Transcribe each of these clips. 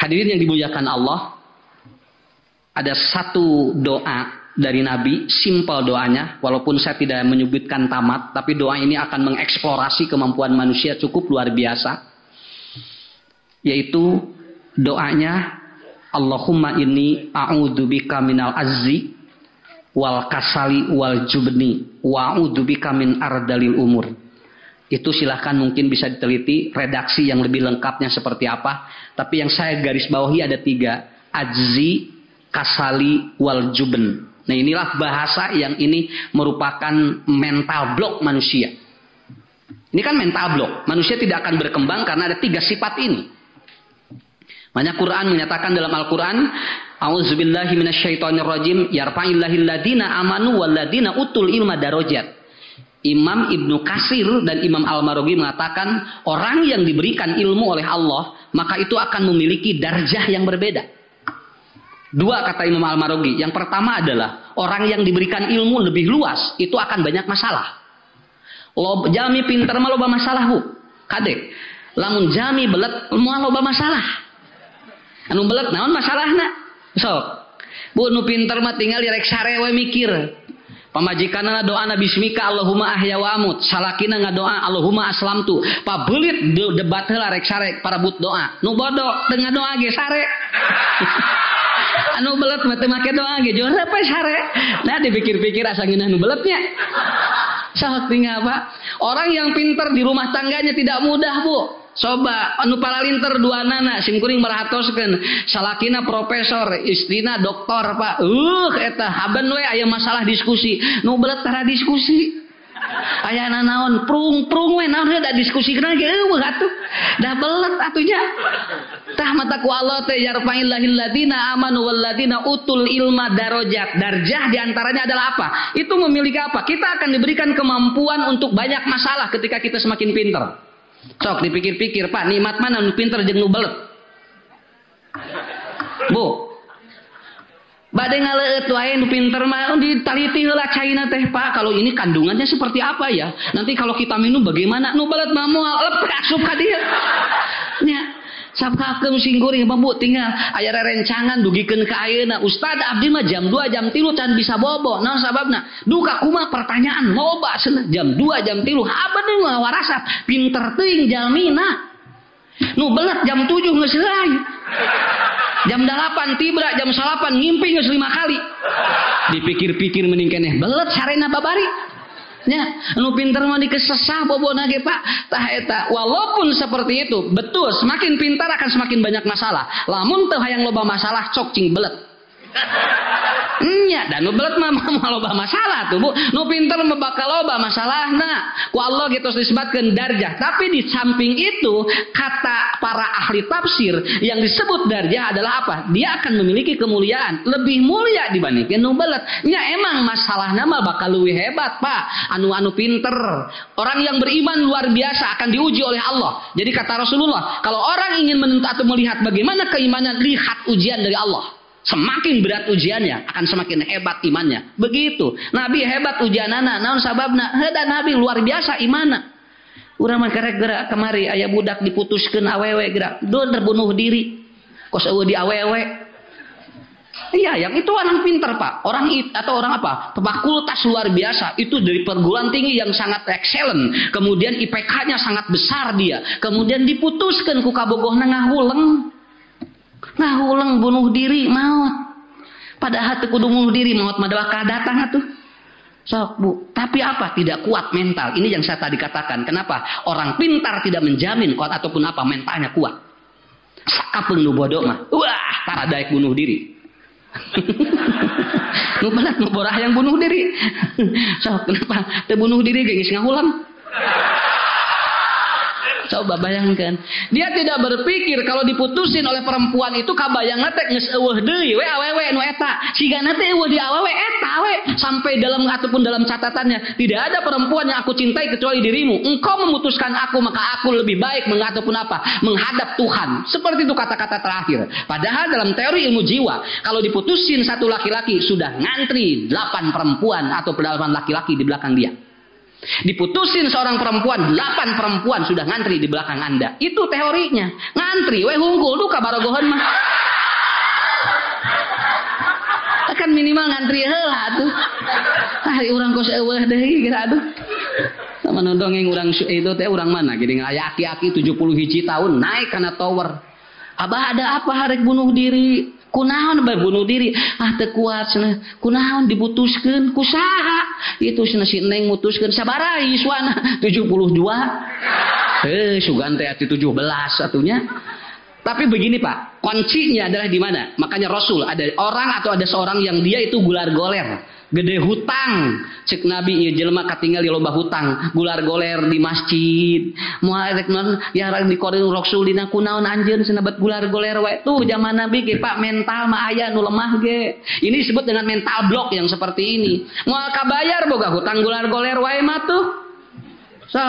Hadirin yang dimuliakan Allah, ada satu doa dari Nabi, simpel doanya, walaupun saya tidak menyebutkan tamat, tapi doa ini akan mengeksplorasi kemampuan manusia cukup luar biasa, yaitu doanya, Allahumma inni a'udzubika minal azzi wal kasali wal jubni wa a'udzubika min ardalil umur. Itu silahkan mungkin bisa diteliti redaksi yang lebih lengkapnya seperti apa. Tapi yang saya garis bawahi ada 3. Ajzi, kasali, wal juben. Nah inilah bahasa yang ini merupakan mental block manusia. Ini kan mental block. Manusia tidak akan berkembang karena ada 3 sifat ini. Makanya Quran menyatakan dalam Al-Quran, A'udzubillahi minasyaitonirrajim, yarfa'illahil ladina amanu wal ladina utul ilma darajat. Imam Ibnu Katsir dan Imam Al-Marwazi mengatakan orang yang diberikan ilmu oleh Allah maka itu akan memiliki darjah yang berbeda. 2 kata Imam Al-Marwazi. Yang pertama adalah orang yang diberikan ilmu lebih luas itu akan banyak masalah. Jami pinter mah loba masalah bu. Kade. Lamun jami belet moal loba masalah. Anu belet naon masalahna? Sok. Bu nu pinter mah tinggal direk sare we mikir. Pamajikanna doana bismika Allahumma ahya wa amut. Salakina ngadoa Allahumma aslamtu. Pabelit debat heula rek sare parabut doa. Nu bodoh teu ngadoa ge sare. Anu belet mah teu make doa ge jora apa sare. Nah dipikir-pikir asa ngeunah nu beletnya. Sok tinggal Pak. Orang yang pintar di rumah tangganya tidak mudah, Bu. Coba anu paralinter 2 nana simkuring marahatoskeun salakina profesor istrina doktor Pak eta haben we aya masalah diskusi nu belet tara diskusi aya naon prung we naon da diskusi kana ge eueuh atuh dah belet atunya tah mata ku Allah teh yarfa'illahil ladina amanu wal ladina utul ilma darajat. Darjah diantaranya adalah apa? Itu memiliki apa? Kita akan diberikan kemampuan untuk banyak masalah ketika kita semakin pintar. Sok dipikir-pikir Pak, nikmat mana nu pinter jeung nu belet? Bu. Bade ngaleueut wae nu pinter mah ditaliti heula caina teh Pak. Kalau ini kandungannya seperti apa ya? Nanti kalau kita minum bagaimana? Nu belet mah moal lep asup ka dieu. Nya sabkakeun singkuring Bu tinggal aya rerencangan dugikeun ka ayeuna. Ustad abdi mah jam 2 jam 3 can bisa bobo. Naon sababna? Duka kumaha pertanyaan loba cenah jam 2 jam 3 habeun ngawarasap pinter teuing jalmina. Nu belet jam 7 geus lain. Jam 8 tibra jam 8 ngimpi geus 5 kali. Dipikir-pikir mending keneh belet sarena babari. Nya, anu pinter mah dikesesah bobona ge Pak. Tah eta, walaupun seperti itu, betul semakin pintar akan semakin banyak masalah. Lamun teu hayang loba masalah cok cing belet. Nya, dan nu belet mah loba masalah tuh Bu. Nu pinter mah bakal loba masalahna. Ku Allah gitu disebutkeun darjah. Tapi di samping itu, kata para ahli tafsir yang disebut darjah adalah apa? Dia akan memiliki kemuliaan, lebih mulia dibandingkan nu belet. Nya emang masalahna mah bakal leuwih hebat, Pak. Anu pinter. Orang yang beriman luar biasa akan diuji oleh Allah. Jadi kata Rasulullah, kalau orang ingin menuntut atau melihat bagaimana keimanan, lihat ujian dari Allah. Semakin berat ujiannya akan semakin hebat imannya. Begitu. Nabi hebat ujianana. Naon sababna? Heda Nabi luar biasa imanna. Urang mah karek gerak kemari aya budak diputuskeun awewe gerak. Doon terbunuh diri. Kos eueuh di awewe. Iya, yang itu orang pintar Pak. Orang atau orang apa? Fakultas luar biasa. Itu dari perguruan tinggi yang sangat excellent. Kemudian IPK-nya sangat besar dia. Kemudian diputuskeun ku kabogohna ngahuleng. Ngahuleng bunuh diri maut. Padahal teu kudu bunuh diri maut mah adalah kadatang atuh. Sok Bu, tapi apa? Tidak kuat mental. Ini yang saya tadi katakan. Kenapa? Orang pintar tidak menjamin kuat ataupun apa mentalnya kuat. Sakapeung nu bodoh mah. Wah, tara daek bunuh diri. Nu belat nu borah yang bunuh diri. Sok kenapa? Teu bunuh diri geus ngahulang. Coba bayangkan, dia tidak berpikir kalau diputusin oleh perempuan itu kabayangna teh geus eueuh deui we awewe nu eta. Sigana teh eueuh di awewe eta we. Sampai dalam ataupun dalam catatannya, tidak ada perempuan yang aku cintai kecuali dirimu. Engkau memutuskan aku, maka aku lebih baik ataupun apa? Menghadap Tuhan. Seperti itu kata-kata terakhir. Padahal dalam teori ilmu jiwa, kalau diputusin satu laki-laki sudah ngantri 8 perempuan atau 8 laki-laki di belakang dia. Diputusin seorang perempuan, 8 perempuan sudah ngantri di belakang Anda. Itu teorinya. Ngantri, weh hungkul tuh kabarogohan mah. Kan minimal ngantri heula tuh. Urang kos eueuh deui kira aduh. Sama dongeng urang itu teh urang mana gini aya aki-aki 70 hiji tahun naik kana tower. Abah ada apa harek bunuh diri? Kunaon bae bunuh diri? Ah teu kuat cenah. Kunaon diputuskeun ku saha? Itu cenah si Neng mutuskeun sabaraha yuswana 72. Sugan teh ati 17 atunya. Tapi begini Pak, kuncinya adalah di mana? Makanya Rasul ada orang atau ada seorang yang dia itu gular-goler, gede hutang. Cek Nabi ieu jelema katingali loba hutang, gular-goler di masjid. Moal rek non ya di korin Rasul dina kunaon anjeun cenah bet gular-goler wae. Tuh zaman Nabi ge Pak mental mah aya nu lemah ge. Ini disebut dengan mental block yang seperti ini. Moal kabayar boga hutang gular-goler wae mah tuh. So,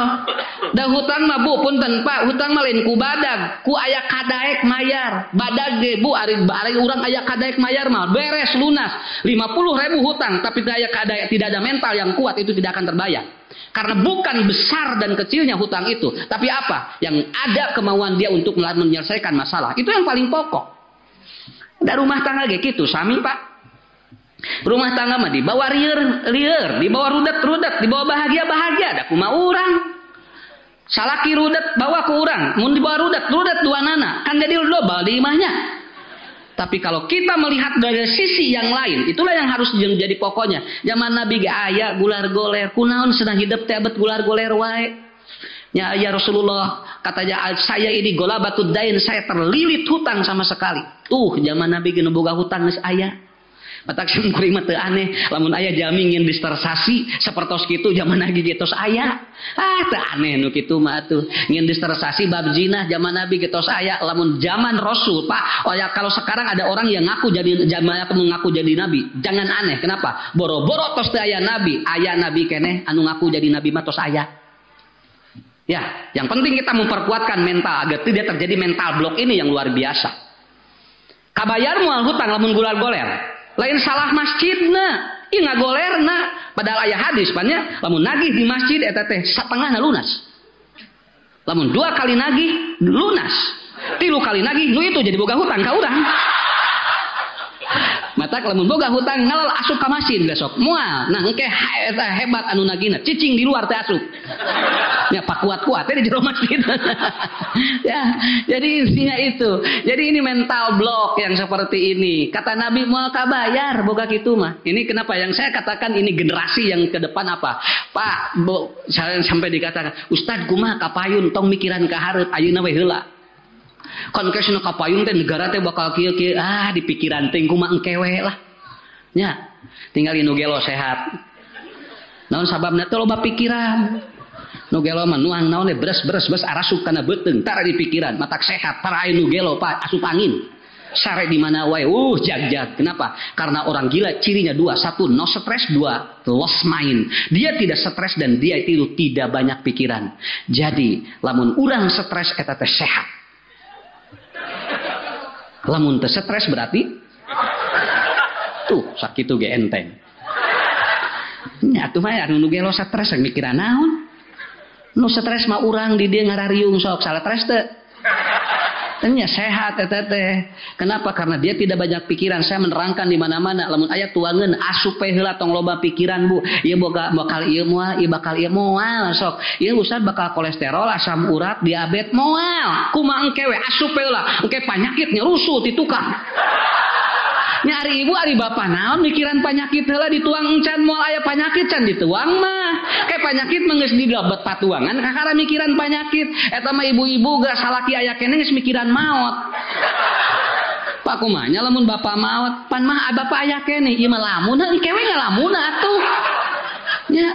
dah hutang mah Bu punten Pak, hutang mah lain ku badag, ku aya kadaek mayar. Badag ge Bu ari urang aya kadaek mayar mah beres lunas. 50.000 hutang tapi aya kadaek tidak ada mental yang kuat itu tidak akan terbayar. Karena bukan besar dan kecilnya hutang itu, tapi apa? Yang ada kemauan dia untuk menyelesaikan masalah. Itu yang paling pokok. Da rumah tangga ge kitu sami Pak. Rumah tangga mah dibawa lieur, dibawa rudet, dibawa bahagia, ada kumaha urang. Salaki rudet bawa ke urang, mun dibawa rudet duanana, kan jadi loba di imahnya. Tapi kalau kita melihat dari sisi yang lain, itulah yang harus menjadi pokoknya. Zaman Nabi ge aya gular-goler, kunaon sedang hidup teh bet gular-goler wae. Ya Rasulullah katanya saya ini golabatud dain, saya terlilit hutang sama sekali. Zaman Nabi ge boga hutang geus aya. Matak sim kuring mah teu aneh, lamun aya jami ngin distersasi sapertos kitu zaman Nabi getos aya. Teu aneh nu kitu mah atuh. Ngin distersasi bab zina zaman Nabi getos aya, lamun zaman Rasul, Pak. Oh ya kalau sekarang ada orang yang ngaku jadi mengaku jadi nabi, jangan aneh. Kenapa? Boro-boro tos teu aya nabi keneh anu ngaku jadi nabi mah tos aya. Ya, yang penting kita memperkuatkan mental agar tidak terjadi mental block ini yang luar biasa. Kabayar moal hutang lamun gular-goler. Lain salah masjidna, ieu ngagolerna. Padahal aya hadis banyak, lamun nagih di masjid eta teh satengahna lunas. Lamun 2 kali nagih lunas. 3 kali nagih nu itu jadi boga hutang ka urang. Matak lamun boga hutang ngalal asup ka masjid besok moal. Nah engke eta hebat anu nagihna, cicing di luar teh asup. Ya pak kuat-kuat di jero masjid. Ya, jadi intinya itu. Jadi ini mental block yang seperti ini. Kata Nabi mau kabayar boga kitu mah. Ini kenapa yang saya katakan ini generasi yang ke depan apa? Pak, saya sampai dikatakan, "Ustaz kumaha kapayun tong mikiran ka hareup ayeuna we heula." Kon kesna kapayun teh negara teh bakal kieu-kieu di pikiran teh kumaha engke we lah. Nya, tinggal nu gelo sehat. Naon sababna teh loba pikiran. Nu gelo mah nuang naon teh beres arasup kana beuteung tara di pikiran, matak sehat, tara anu gelo Pak asup angin. Sare di mana wae, jag. Kenapa? Karena orang gila cirinya 2, 1 no stress, 2 lost mind. Dia tidak stres dan dia itu tidak banyak pikiran. Jadi, lamun urang stres eta teh sehat. Lamun teu stres berarti tuh sakitu ge enteng. Nya atuh mah anu gelo stres mikiran naon? Nu stres mah urang di dieu ngarariung sok salah stres teu. Tanya sehat eta teh. Kenapa? Karena dia tidak banyak pikiran. Saya menerangkan di mana-mana lamun aya tuangeun asup we heula tong loba pikiran Bu. Ieu bakal ieu moal, ieu bakal ieu moal sok. Ieu Ustaz bakal kolesterol, asam urat, diabetes moal. Kumaha engke we asup we heula. Engke panyakit nyerusuh ti tukang. Nyari ibu ari bapak naon mikiran penyakit heula dituang encan moal aya penyakit can dituang mah. Kayak penyakit mah geus dilebet patuangan kakara mikiran penyakit. Eta mah ibu-ibu geus salaki aya keneh geus mikiran maot. Pak kumaha nya lamun bapak maot pan mah bapak aya keneh ieu mah lamun engke we ngalamun atuh. Ya,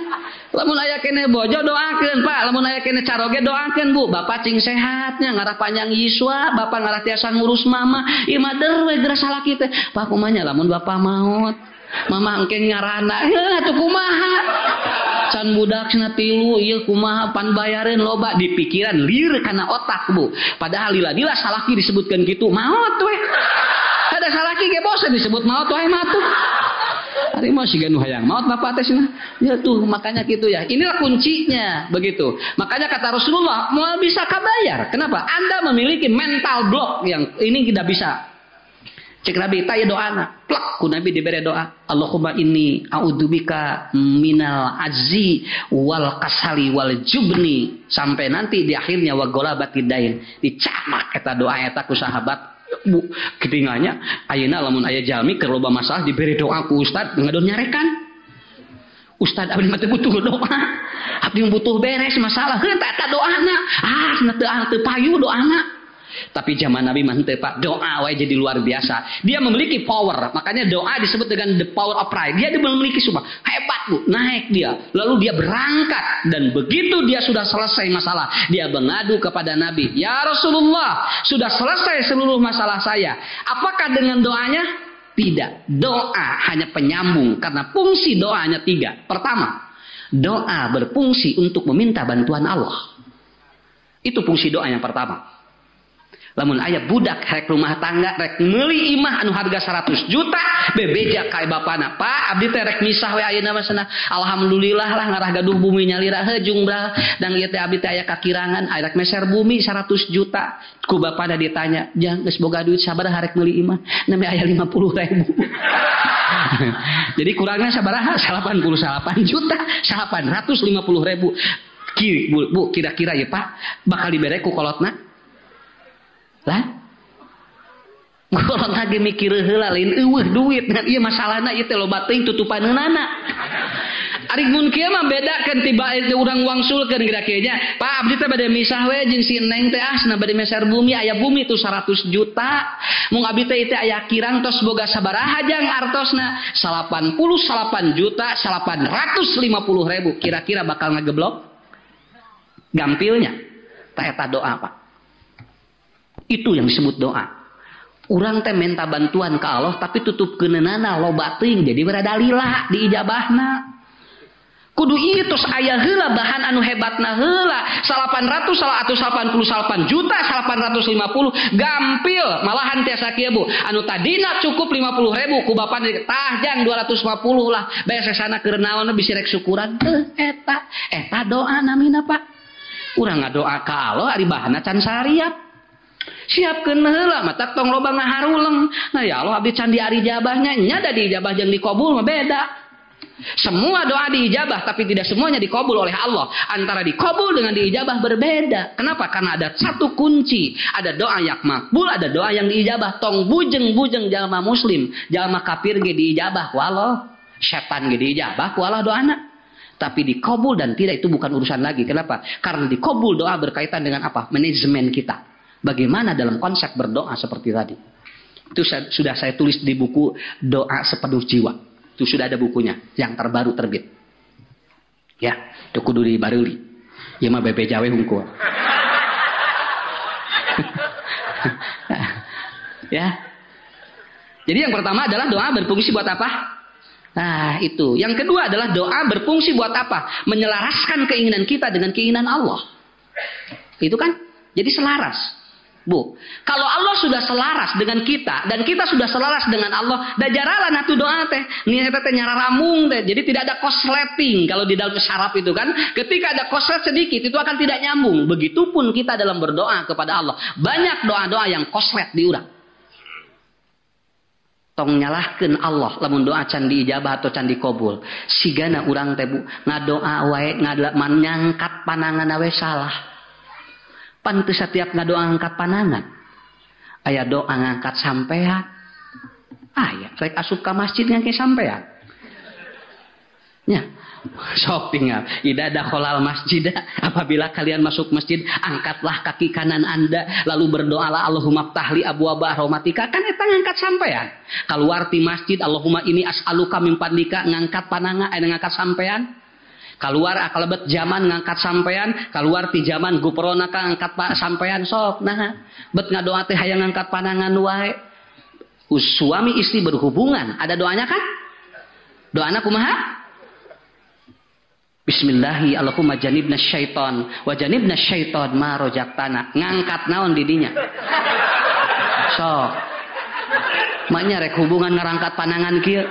lamun aya keneh bojo doakeun Pak, lamun aya keneh caroge doakeun Bu, bapak cing sehatnya ngarah panjang yiswa, bapak ngarah tiasa ngurus mama, ieu mah we geura salaki teh. Pak kumaha nya lamun bapak maot, mama engke ngarana, atuh kumaha? Can budak cenah 3 ieu kumaha pan bayareun loba di pikiran lieur kana otak Bu. Padahal lila salaki disebutkeun kitu, maot we. Ada salaki ge bosan disebut maot wae mah tuh. Hari mau siga nu hayang maut bapak teh cenah. Ya tuh makanya gitu ya. Inilah kuncinya begitu. Makanya kata Rasulullah, mau bisa kabayar. Kenapa? Anda memiliki mental block yang ini tidak bisa. Cek Nabi tanya doana, plak ku Nabi diberi doa. Allahumma inni a'udzubika minal ajzi wal kasali wal jubni, sampai nanti di akhirnya wa golabati dain. Dicamak eta doa eta ku sahabat. Bu, ketinggalnya ayeuna lamun aya jalmi keur loba masalah diberi doa ku ustad ngadon nyarekan. Ustad abdi mah teu butuh doa. Abdi butuh beres masalah. Heuh eta doana. Cenah teu payu doana. Tapi zaman Nabi mah henteu Pak, doa wae jadi luar biasa. Dia memiliki power. Makanya doa disebut dengan the power of prayer. Dia memiliki sumpah. Hebat Bu, naik dia. Lalu dia berangkat dan begitu dia sudah selesai masalah, dia mengadu kepada Nabi. Ya Rasulullah, sudah selesai seluruh masalah saya. Apakah dengan doanya? Tidak. Doa hanya penyambung karena fungsi doanya 3. Pertama, doa berfungsi untuk meminta bantuan Allah. Itu fungsi doa yang pertama. Lamun aya budak rek rumah tangga rek meuli imah anu harga 100 juta bebeja ka bapana, Pak abdi teh rek misah we ayeuna mah cenah alhamdulillah lah ngarah gaduh bumi nyalira heujung brah dan ieu teh abdi teh aya kakirangan aya rek meser bumi 100 juta ku bapana ditanya jang geus boga duit sabaraha rek meuli imah nami aya 50.000 jadi kurangnya sabaraha 88 juta 850.000 Bu kira-kira ya Pak bakal dibere ku kolotna lah kolot lagi mikir heula lain eueuh duit ngan ieu masalahna ieu teh loba teuing tutupaneunana ari mun kieu mah bedakeun tiba urang wangsulkeun kira-kira nya Pak abdi teh bade misah we jeung si Neng teh asna bade meser bumi aya bumi tuh 100 juta mung abdi teh teh aya kirang tos boga sabaraha jang artosna 88 juta 850.000 kira-kira bakal ngageblok gampilnya tah eta doa Pak. Itu yang disebut doa. Urang teh minta bantuan ke Allah tapi tutup keunana loba teuing jadi beradalila di ijabahna. Kudu ieu tos aya heula bahan anu hebatna heula 888 juta 850 gampil malahan tiasa kieu Bu anu tadina cukup 50.000 ku bapan tah jang 250 lah bae sesana keur naon bisi rek syukuran eta doa namina Pak. Urang ngadoa ka Allah ari bahanna can sariat. Siapkeun heula mata tong loba ngaharuleng. Nah ya Allah abdi can di ari jabahnya nya da di ijabah jeung dikabul mah beda. Semua doa diijabah tapi tidak semuanya dikabul oleh Allah. Antara dikabul dengan diijabah berbeda. Kenapa? Karena ada satu kunci. Ada doa yang makbul, ada doa yang diijabah. Tong bujeng-bujeng jalma muslim, jalma kafir ge diijabah ku Allah. Setan ge diijabah ku Allah doana. Tapi dikabul dan tidak itu bukan urusan lagi. Kenapa? Karena dikabul doa berkaitan dengan apa? Manajemen kita. Bagaimana dalam konsep berdoa seperti tadi. Itu sudah saya tulis di buku Doa Sepenuh Jiwa. Itu sudah ada bukunya yang terbaru terbit. Ya, itu kudu dibareuli. Ieu mah bebe jawe hungkul. Ya. Jadi yang pertama adalah doa berfungsi buat apa? Nah, itu. Yang kedua adalah doa berfungsi buat apa? Menyelaraskan keinginan kita dengan keinginan Allah. Itu kan? Jadi selaras. Bu, kalau Allah sudah selaras dengan kita dan kita sudah selaras dengan Allah, da jaralan atuh doa teh. Nih eta teh nyararamung teh. Jadi tidak ada kosleting kalau di dalam syaraf itu kan. Ketika ada koslet sedikit itu akan tidak nyambung. Begitupun kita dalam berdoa kepada Allah. Banyak doa-doa yang koslet diurang. Tong nyalahkeun Allah lamun doa can diijabah atau can dikabul. Sigana urang teh Bu, ngadoa wae nyangkat panangan we salah. Pantu setiap ngadoa angkat panangan. Aya doa ngangkat sampean. Aya rek asup ka masjid ngangke sampean. Nya. Shopping ida dakhalal masjid. Apabila kalian masuk masjid, angkatlah kaki kanan Anda lalu berdoalah Allahumma ftahli abwaaba rahmatika. Kan eta ngangkat sampean. Kaluar ti masjid Allahumma ini as'aluka min fadlika ngangkat panangan ngangkat sampean. Keluar akalebet zaman ngangkat sampean, keluar ti zaman guperona ka ngangkat pak sampean sok. Nah, bet ngadoa teh hayang ngangkat panangan wae. Suami istri berhubungan, ada doanya kan? Doana kumaha? Bismillahi Allahumma janibna syaiton wa janibna syaiton ma rojaktana. Ngangkat naon di dinya. Sok. Maknya rek hubungan ngarangkat panangan kieu.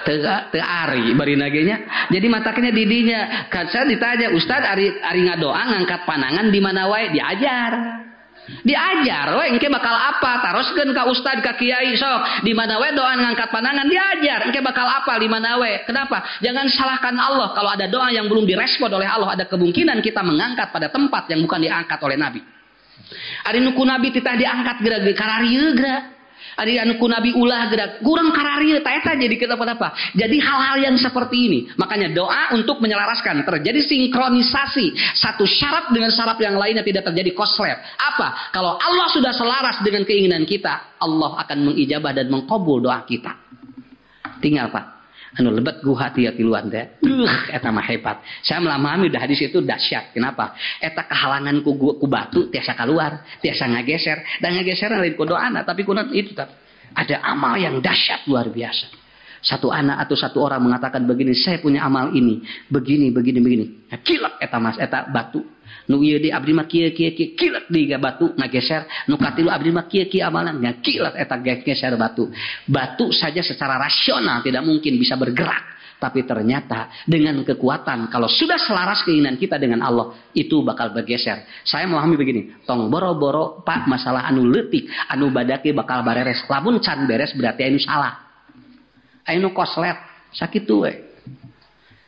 teu ari bari nagenya. Jadi mataknya didinya. Kan saya ditanya, "Ustaz ari ngadoa ngangkat panangan di mana wae?" Diajar we engke bakal apa? Taroskeun ka ustad ka kiai sok. Di mana we doa ngangkat panangan diajar. Engke bakal apa di mana we? Kenapa? Jangan salahkan Allah kalau ada doa yang belum direspon oleh Allah, ada kemungkinan kita mengangkat pada tempat yang bukan diangkat oleh Nabi. Ari nuku Nabi titah diangkat geura kararieu geura. Ari anu ku Nabi ulah gerak kurang kararieu ta eta jadi kenapa-napa. Jadi hal-hal yang seperti ini. Makanya doa untuk menyelaraskan terjadi sinkronisasi satu syarat dengan syarat yang lainnya tidak terjadi koslep. Apa? Kalau Allah sudah selaras dengan keinginan kita, Allah akan mengijabah dan mengkabul doa kita. Tinggal Pak anu lebat gu hati luan teh. Eta mah hebat. Saya memahami dah hadis itu dahsyat. Kenapa? Eta kehalangan ku batu tiasa keluar, tiasa ngageser. Dan ngageser lain ku doana, tapi kuna itu ada amal yang dahsyat luar biasa. Satu anak atau satu orang mengatakan begini, "Saya punya amal ini, begini. Nah, kilat eta Mas, eta batu. Nu ieu di abdi mah kieu kilat di batu ngageser, nu katilu abdi mah kieu amalan nya kilat eta geser batu. Batu saja secara rasional tidak mungkin bisa bergerak, tapi ternyata dengan kekuatan kalau sudah selaras keinginan kita dengan Allah, itu bakal bergeser. Saya memahami begini, tong boro-boro Pak masalah anu leutik, anu badake bakal bareres. Lamun can beres berarti anu salah. Anu koslet sakitu we.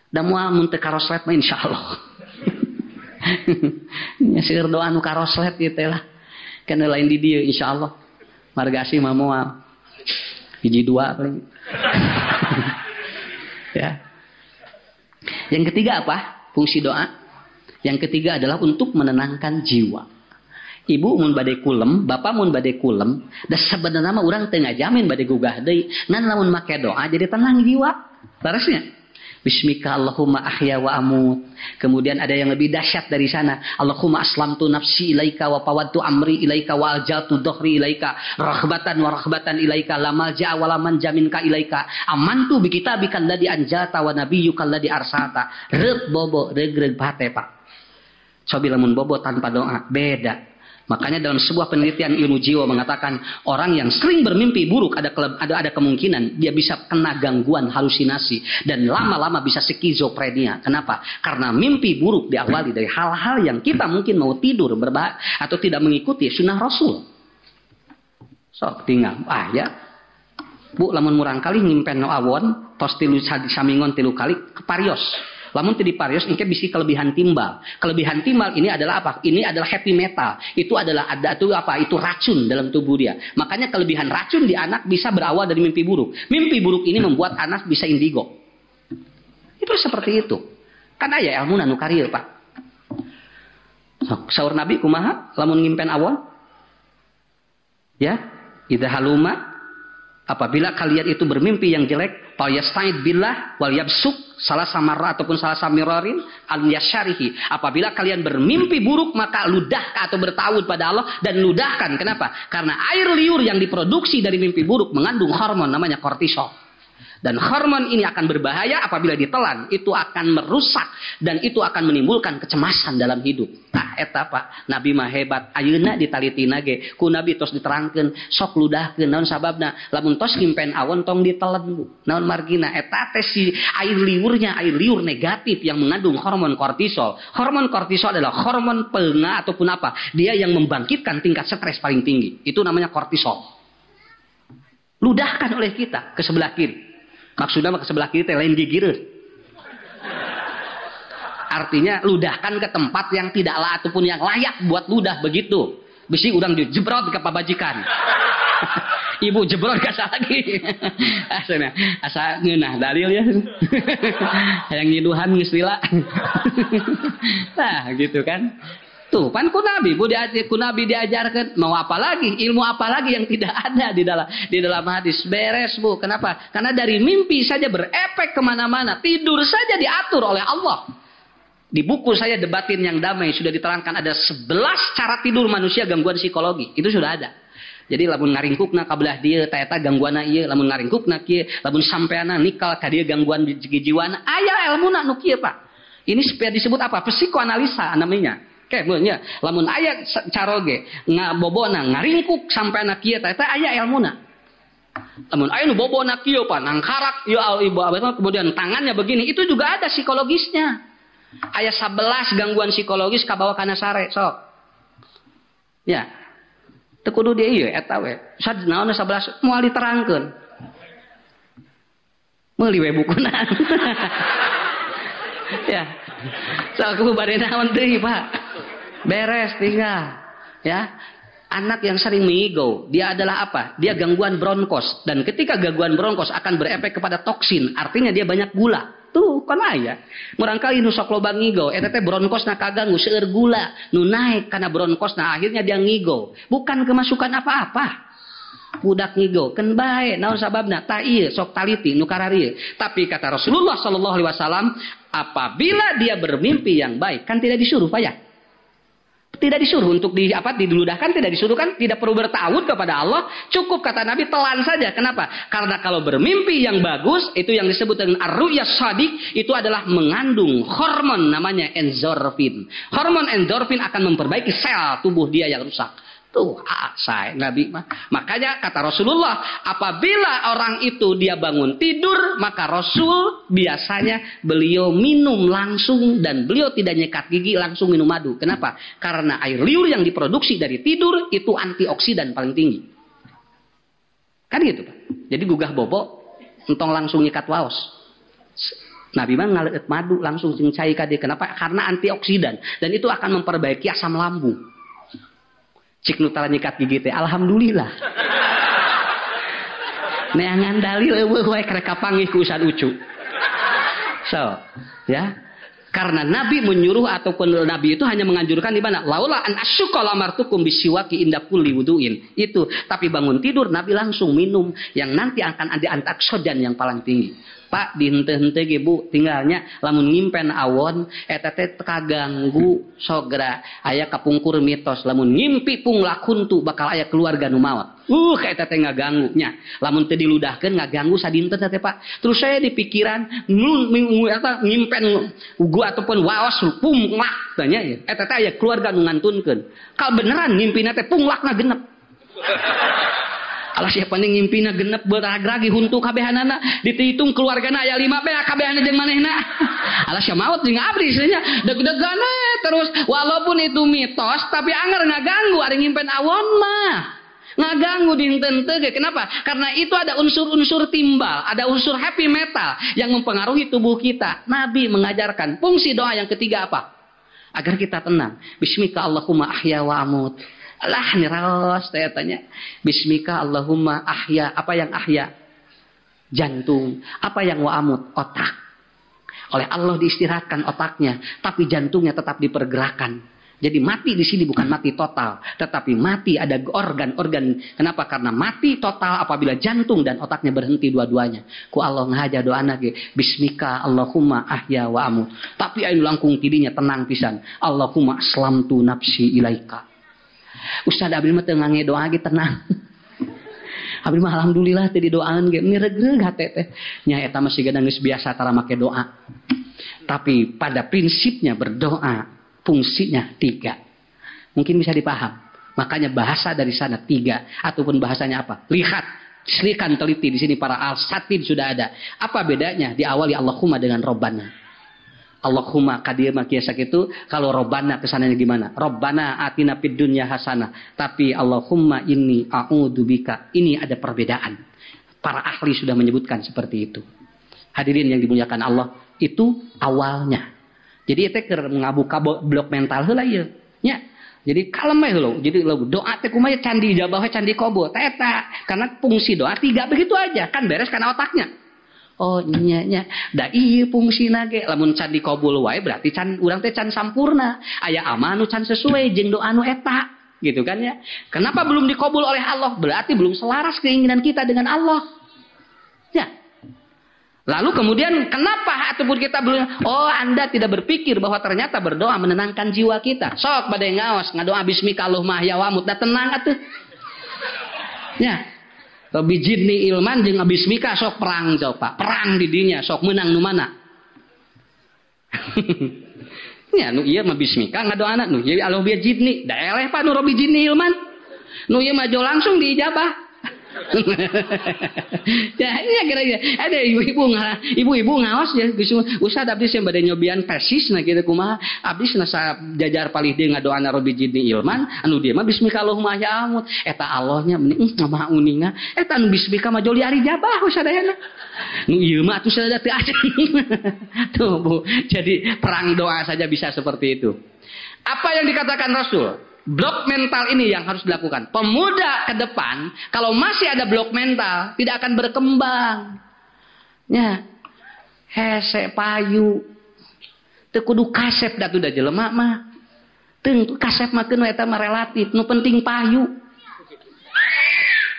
Da moal mun teu karoslet mah insyaallah. Nya seueur doa nu karoslet ieu teh lah. Kana lain di dieu insyaallah. Margasi mah moal. Hiji dua paling. Ya. Yang ketiga apa? Fungsi doa. Yang ketiga adalah untuk menenangkan jiwa. Ibu mun bade kulem, bapak mun bade kulem, da sebenarnya mah urang teu ngajamin bade gugah deui. Ngan lamun make doa jadi tenang jiwa. Terusnya Bismika Allahumma ahya wa amut. Kemudian ada yang lebih dahsyat dari sana. Allahumma aslamtu nafsi ilaika wa pawadtu amri ilaika wa aljaltu dhuhri ilaika raghbatan wa rahbatan ilaika la malja'a wa la manja minka ilaika amantu bi kitabika alladzi anjalta wa nabiyyuka alladzi arsalta. Rep bobo regreg bate Pak. Sobi lamun bobo tanpa doa beda. Makanya dalam sebuah penelitian ilmu jiwa mengatakan orang yang sering bermimpi buruk ada kemungkinan dia bisa kena gangguan halusinasi dan lama-lama bisa skizofrenia. Kenapa? Karena mimpi buruk diawali dari hal-hal yang kita mungkin mau tidur atau tidak mengikuti sunnah Rasul. Sok tinggal ya. Bu lamun murang kali ngimpen no awon tos tilu samingon tilu kali keparios. Lamun teu diparios engke bisi kelebihan timbal. Kelebihan timbal ini adalah apa? Ini adalah happy metal. Itu adalah itu racun dalam tubuh dia. Makanya kelebihan racun di anak bisa berawal dari mimpi buruk. Mimpi buruk ini membuat anak bisa indigo. Itu seperti itu. Kan aya ilmu nu karieu, Pak. Saur Nabi kumaha lamun ngimpen awon? Ya, idza haluma apabila kalian itu bermimpi yang jelek, falyasta'id billah wal yabsuk salah samarra ataupun salah samirarin al yasyarihi. Apabila kalian bermimpi buruk maka ludahkan atau bertawud pada Allah dan ludahkan. Kenapa? Karena air liur yang diproduksi dari mimpi buruk mengandung hormon namanya kortisol. Dan hormon ini akan berbahaya apabila ditelan. Itu akan merusak dan itu akan menimbulkan kecemasan dalam hidup. Nah, eta Pak, Nabi mah hebat. Ayeuna ditalitina ge, ku Nabi tos diterangkeun, sok ludahkeun naon sababna? Lamun tos ngimpen awon tong ditelen Bu. Naon margina? Eta teh si air liur negatif yang mengandung hormon kortisol. Hormon kortisol adalah hormon peunga ataupun apa? Dia yang membangkitkan tingkat stres paling tinggi. Itu namanya kortisol. Ludahkan oleh kita ke sebelah kiri. Maksudnya ke sebelah kiri teh lain gigireun. Artinya ludahkan ke tempat yang tidak ataupun yang layak buat ludah begitu. Bisi urang dijebrot ke pabajikan. Ibu jebrot ka lagi. Asa ngeunah dalil ya. Yang ngiduhan geus lila. Nah, gitu kan. Tuh, pan ku Nabi, diajarkan mau apa lagi, ilmu apa lagi yang tidak ada di dalam hadis. Beres Bu, kenapa? Karena dari mimpi saja berefek kemana-mana, tidur saja diatur oleh Allah. Di buku saya Debatin yang Damai sudah diterangkan ada 11 cara tidur manusia gangguan psikologi, itu sudah ada. Jadi lamun ngaringkukna kabelah dieu eta gangguanna ieu, lamun ngaringkukna kieu, lamun sampeana nikal ka dieu gangguan jiwana, aya ilmuna nu kieu Pak. Ini supaya disebut apa? Psikoanalisa namanya. Kayaknya lamun aya cara ge ngabobona ngaringkuk sampai anak kieu eta aya ilmuna. Namun ayo bobo nak kieu Pak, nangkarak ieu ibu kemudian tangannya begini, itu juga ada psikologisnya. Aya 11 gangguan psikologis kabawa kana sare sok. Ya. Teu kudu dia ieu eta we. Naon 11 moal diterangkeun. Meuli we bukuna. Ya. Sok ku bade naon deui Pak. Beres tinggal. Ya. Anak yang sering mengigo, dia adalah apa? Dia gangguan bronkos. Dan ketika gangguan bronkos akan berefek kepada toksin. Artinya dia banyak gula. Tuh, kan aya. Murangkali nu sok loba ngigo. Eta teh bronkosna kaganggu seueur gula. Nu naik karena bronkosna akhirnya dia ngigo. Bukan kemasukan apa-apa. Budak ngigo. Kan bae. Naon sababna? Ta ieu sok taliti nu kararieu. Tapi kata Rasulullah sallallahu alaihi wasallam, apabila dia bermimpi yang baik, kan tidak disuruh Pak ya? Tidak disuruh untuk diludahkan, tidak disuruh kan, tidak perlu bertawud kepada Allah, cukup kata Nabi telan saja. Kenapa? Karena kalau bermimpi yang bagus, itu yang disebut dengan ar-ru'yas shadiq, itu adalah mengandung hormon namanya endorfin. Hormon endorfin akan memperbaiki sel tubuh dia yang rusak. Tuh, saya Nabi mah. Makanya kata Rasulullah, apabila orang itu dia bangun tidur, maka Rasul biasanya beliau minum langsung dan beliau tidak nyekat gigi, langsung minum madu. Kenapa? Karena air liur yang diproduksi dari tidur itu antioksidan paling tinggi. Kan gitu Pak. Jadi gugah bobo entong langsung nyekat waos. Nabi mah ngaleut madu langsung jeung cai ka dieu. Kenapa? Karena antioksidan dan itu akan memperbaiki asam lambung. Cik nu tara nyikat gigi teh alhamdulillah. Neangan dalil eueuh wae karek kapanggih ku Ustaz Ucu. So, ya. Karena Nabi menyuruh ataupun Nabi itu hanya menganjurkan di mana? Laula an asyqa lamartukum bisiwaki inda kulli wuduin. Itu, tapi bangun tidur Nabi langsung minum yang nanti akan ada antioksidan yang paling tinggi. Pak di henteu-henteu ge Bu, tinggalnya lamun ngimpen awon eta teh kaganggu sogra aya kapungkur mitos lamun ngimpi punglak huntu bakal aya keluarga nu maot. Eta teh ngaganggu nya. Lamun teu diludahkeun ngaganggu sadinten teh Pak. Terus saya di pikiran eta ngimpen ugu ataupun waos punglak tanya ya. Eta teh aya keluarga nu ngantunkeun. Kal beneran ngimpina teh punglakna genep. Alah siapa nih ngimpina genep berag-ragi huntu kabehanana dihitung keluargana aya 5 bea kabehana jeung manehna. Alah sia maot jeung abdi nya deg-degan terus walaupun itu mitos tapi anger ngaganggu ari ngimpen awon mah. Ngaganggu dinten teu ge. Kenapa? Karena itu ada unsur-unsur timbal, ada unsur happy metal yang mempengaruhi tubuh kita. Nabi mengajarkan fungsi doa yang ketiga apa? Agar kita tenang. Bismika Allahumma ahya wa amut. Allah niraos saya tanya. Bismika Allahumma ahya. Apa yang ahya? Jantung. Apa yang wa'amut? Otak. Oleh Allah diistirahatkan otaknya, tapi jantungnya tetap dipergerakan. Jadi mati di sini bukan mati total, tetapi mati ada organ-organ. Kenapa? Karena mati total apabila jantung dan otaknya berhenti dua-duanya. Ku Allah ngahaja doa nage. Bismika Allahumma ahya wa'amut. Tapi ayo langkung tidinya tenang pisan. Allahumma aslamtu nafsi ilaika. Ustaz abdi mah teu ngange doa ge tenang. Abdi mah alhamdulillah teu didoaan ge miregreg hate teh. Nya eta mah siga geus biasa tara make doa. Tapi pada prinsipnya berdoa fungsinya 3. Mungkin bisa dipaham. Makanya bahasa dari sana 3 ataupun bahasanya apa? Lihat, silakan teliti di sini para al-satib sudah ada. Apa bedanya diawali Allahumma dengan Robbana? Allahumma kadir makia sakitu kalau Robbana kesananya gimana? Robbana atina fid dunya hasanah. Tapi Allahumma inni a'udzubika. Ini ada perbedaan. Para ahli sudah menyebutkan seperti itu. Hadirin yang dimuliakan Allah, itu awalnya. Jadi itu keur ngabuka blok mental heula ieu. Nya. Jadi kalem we heula. Jadi doa teh kumaha candi ijabah candi qabul. Eta karena fungsi doa 3 begitu aja, kan beres kana otaknya. Oh nya da ieu fungsina ge lamun can dikabul wae berarti can urang teh can sampurna. Aya amal nu can sesuai jeung doa nu eta, gitu kan ya. Kenapa belum dikabul oleh Allah? Berarti belum selaras keinginan kita dengan Allah. Ya. Lalu kemudian kenapa ataupun kita belum Anda tidak berpikir bahwa ternyata berdoa menenangkan jiwa kita. Sok bade ngaos ngadoa bismika Allahumma ya wa mut da tenang atuh. Ya. Bijidni ilman jeung bismika sok perang coba. Perang di dinya sok menang nu mana? Ya nu ieu mah bismika ngadoana nu ieu Allah bijidni da eleh pa nu bijidni ilman. Nu ieu mah langsung diijabah. Ya, iya kira-kira. Ada ibu-ibu ngaos ya, usah abdi sih bade nyobian persis na kitu kumaha. Abdi nasa jajar palih deui ngadoana Rabbi jidni ilman, anu dieu mah bismika Allahumma ya amut. Eta Allahnya mending mah uninga. Eta anu bismika mah joli ari jabah sadayana. Nu ieu mah atuh sadaya teu acan. Tuh, Bu. Jadi perang doa saja bisa seperti itu. Apa yang dikatakan Rasul? Blok mental ini yang harus dilakukan. Pemuda ke depan, kalau masih ada blok mental, tidak akan berkembang. Ya, hese payu, teu kudu kasep datu da jelema mah. Teu kasep mah teu eta mah relatif, nu penting payu.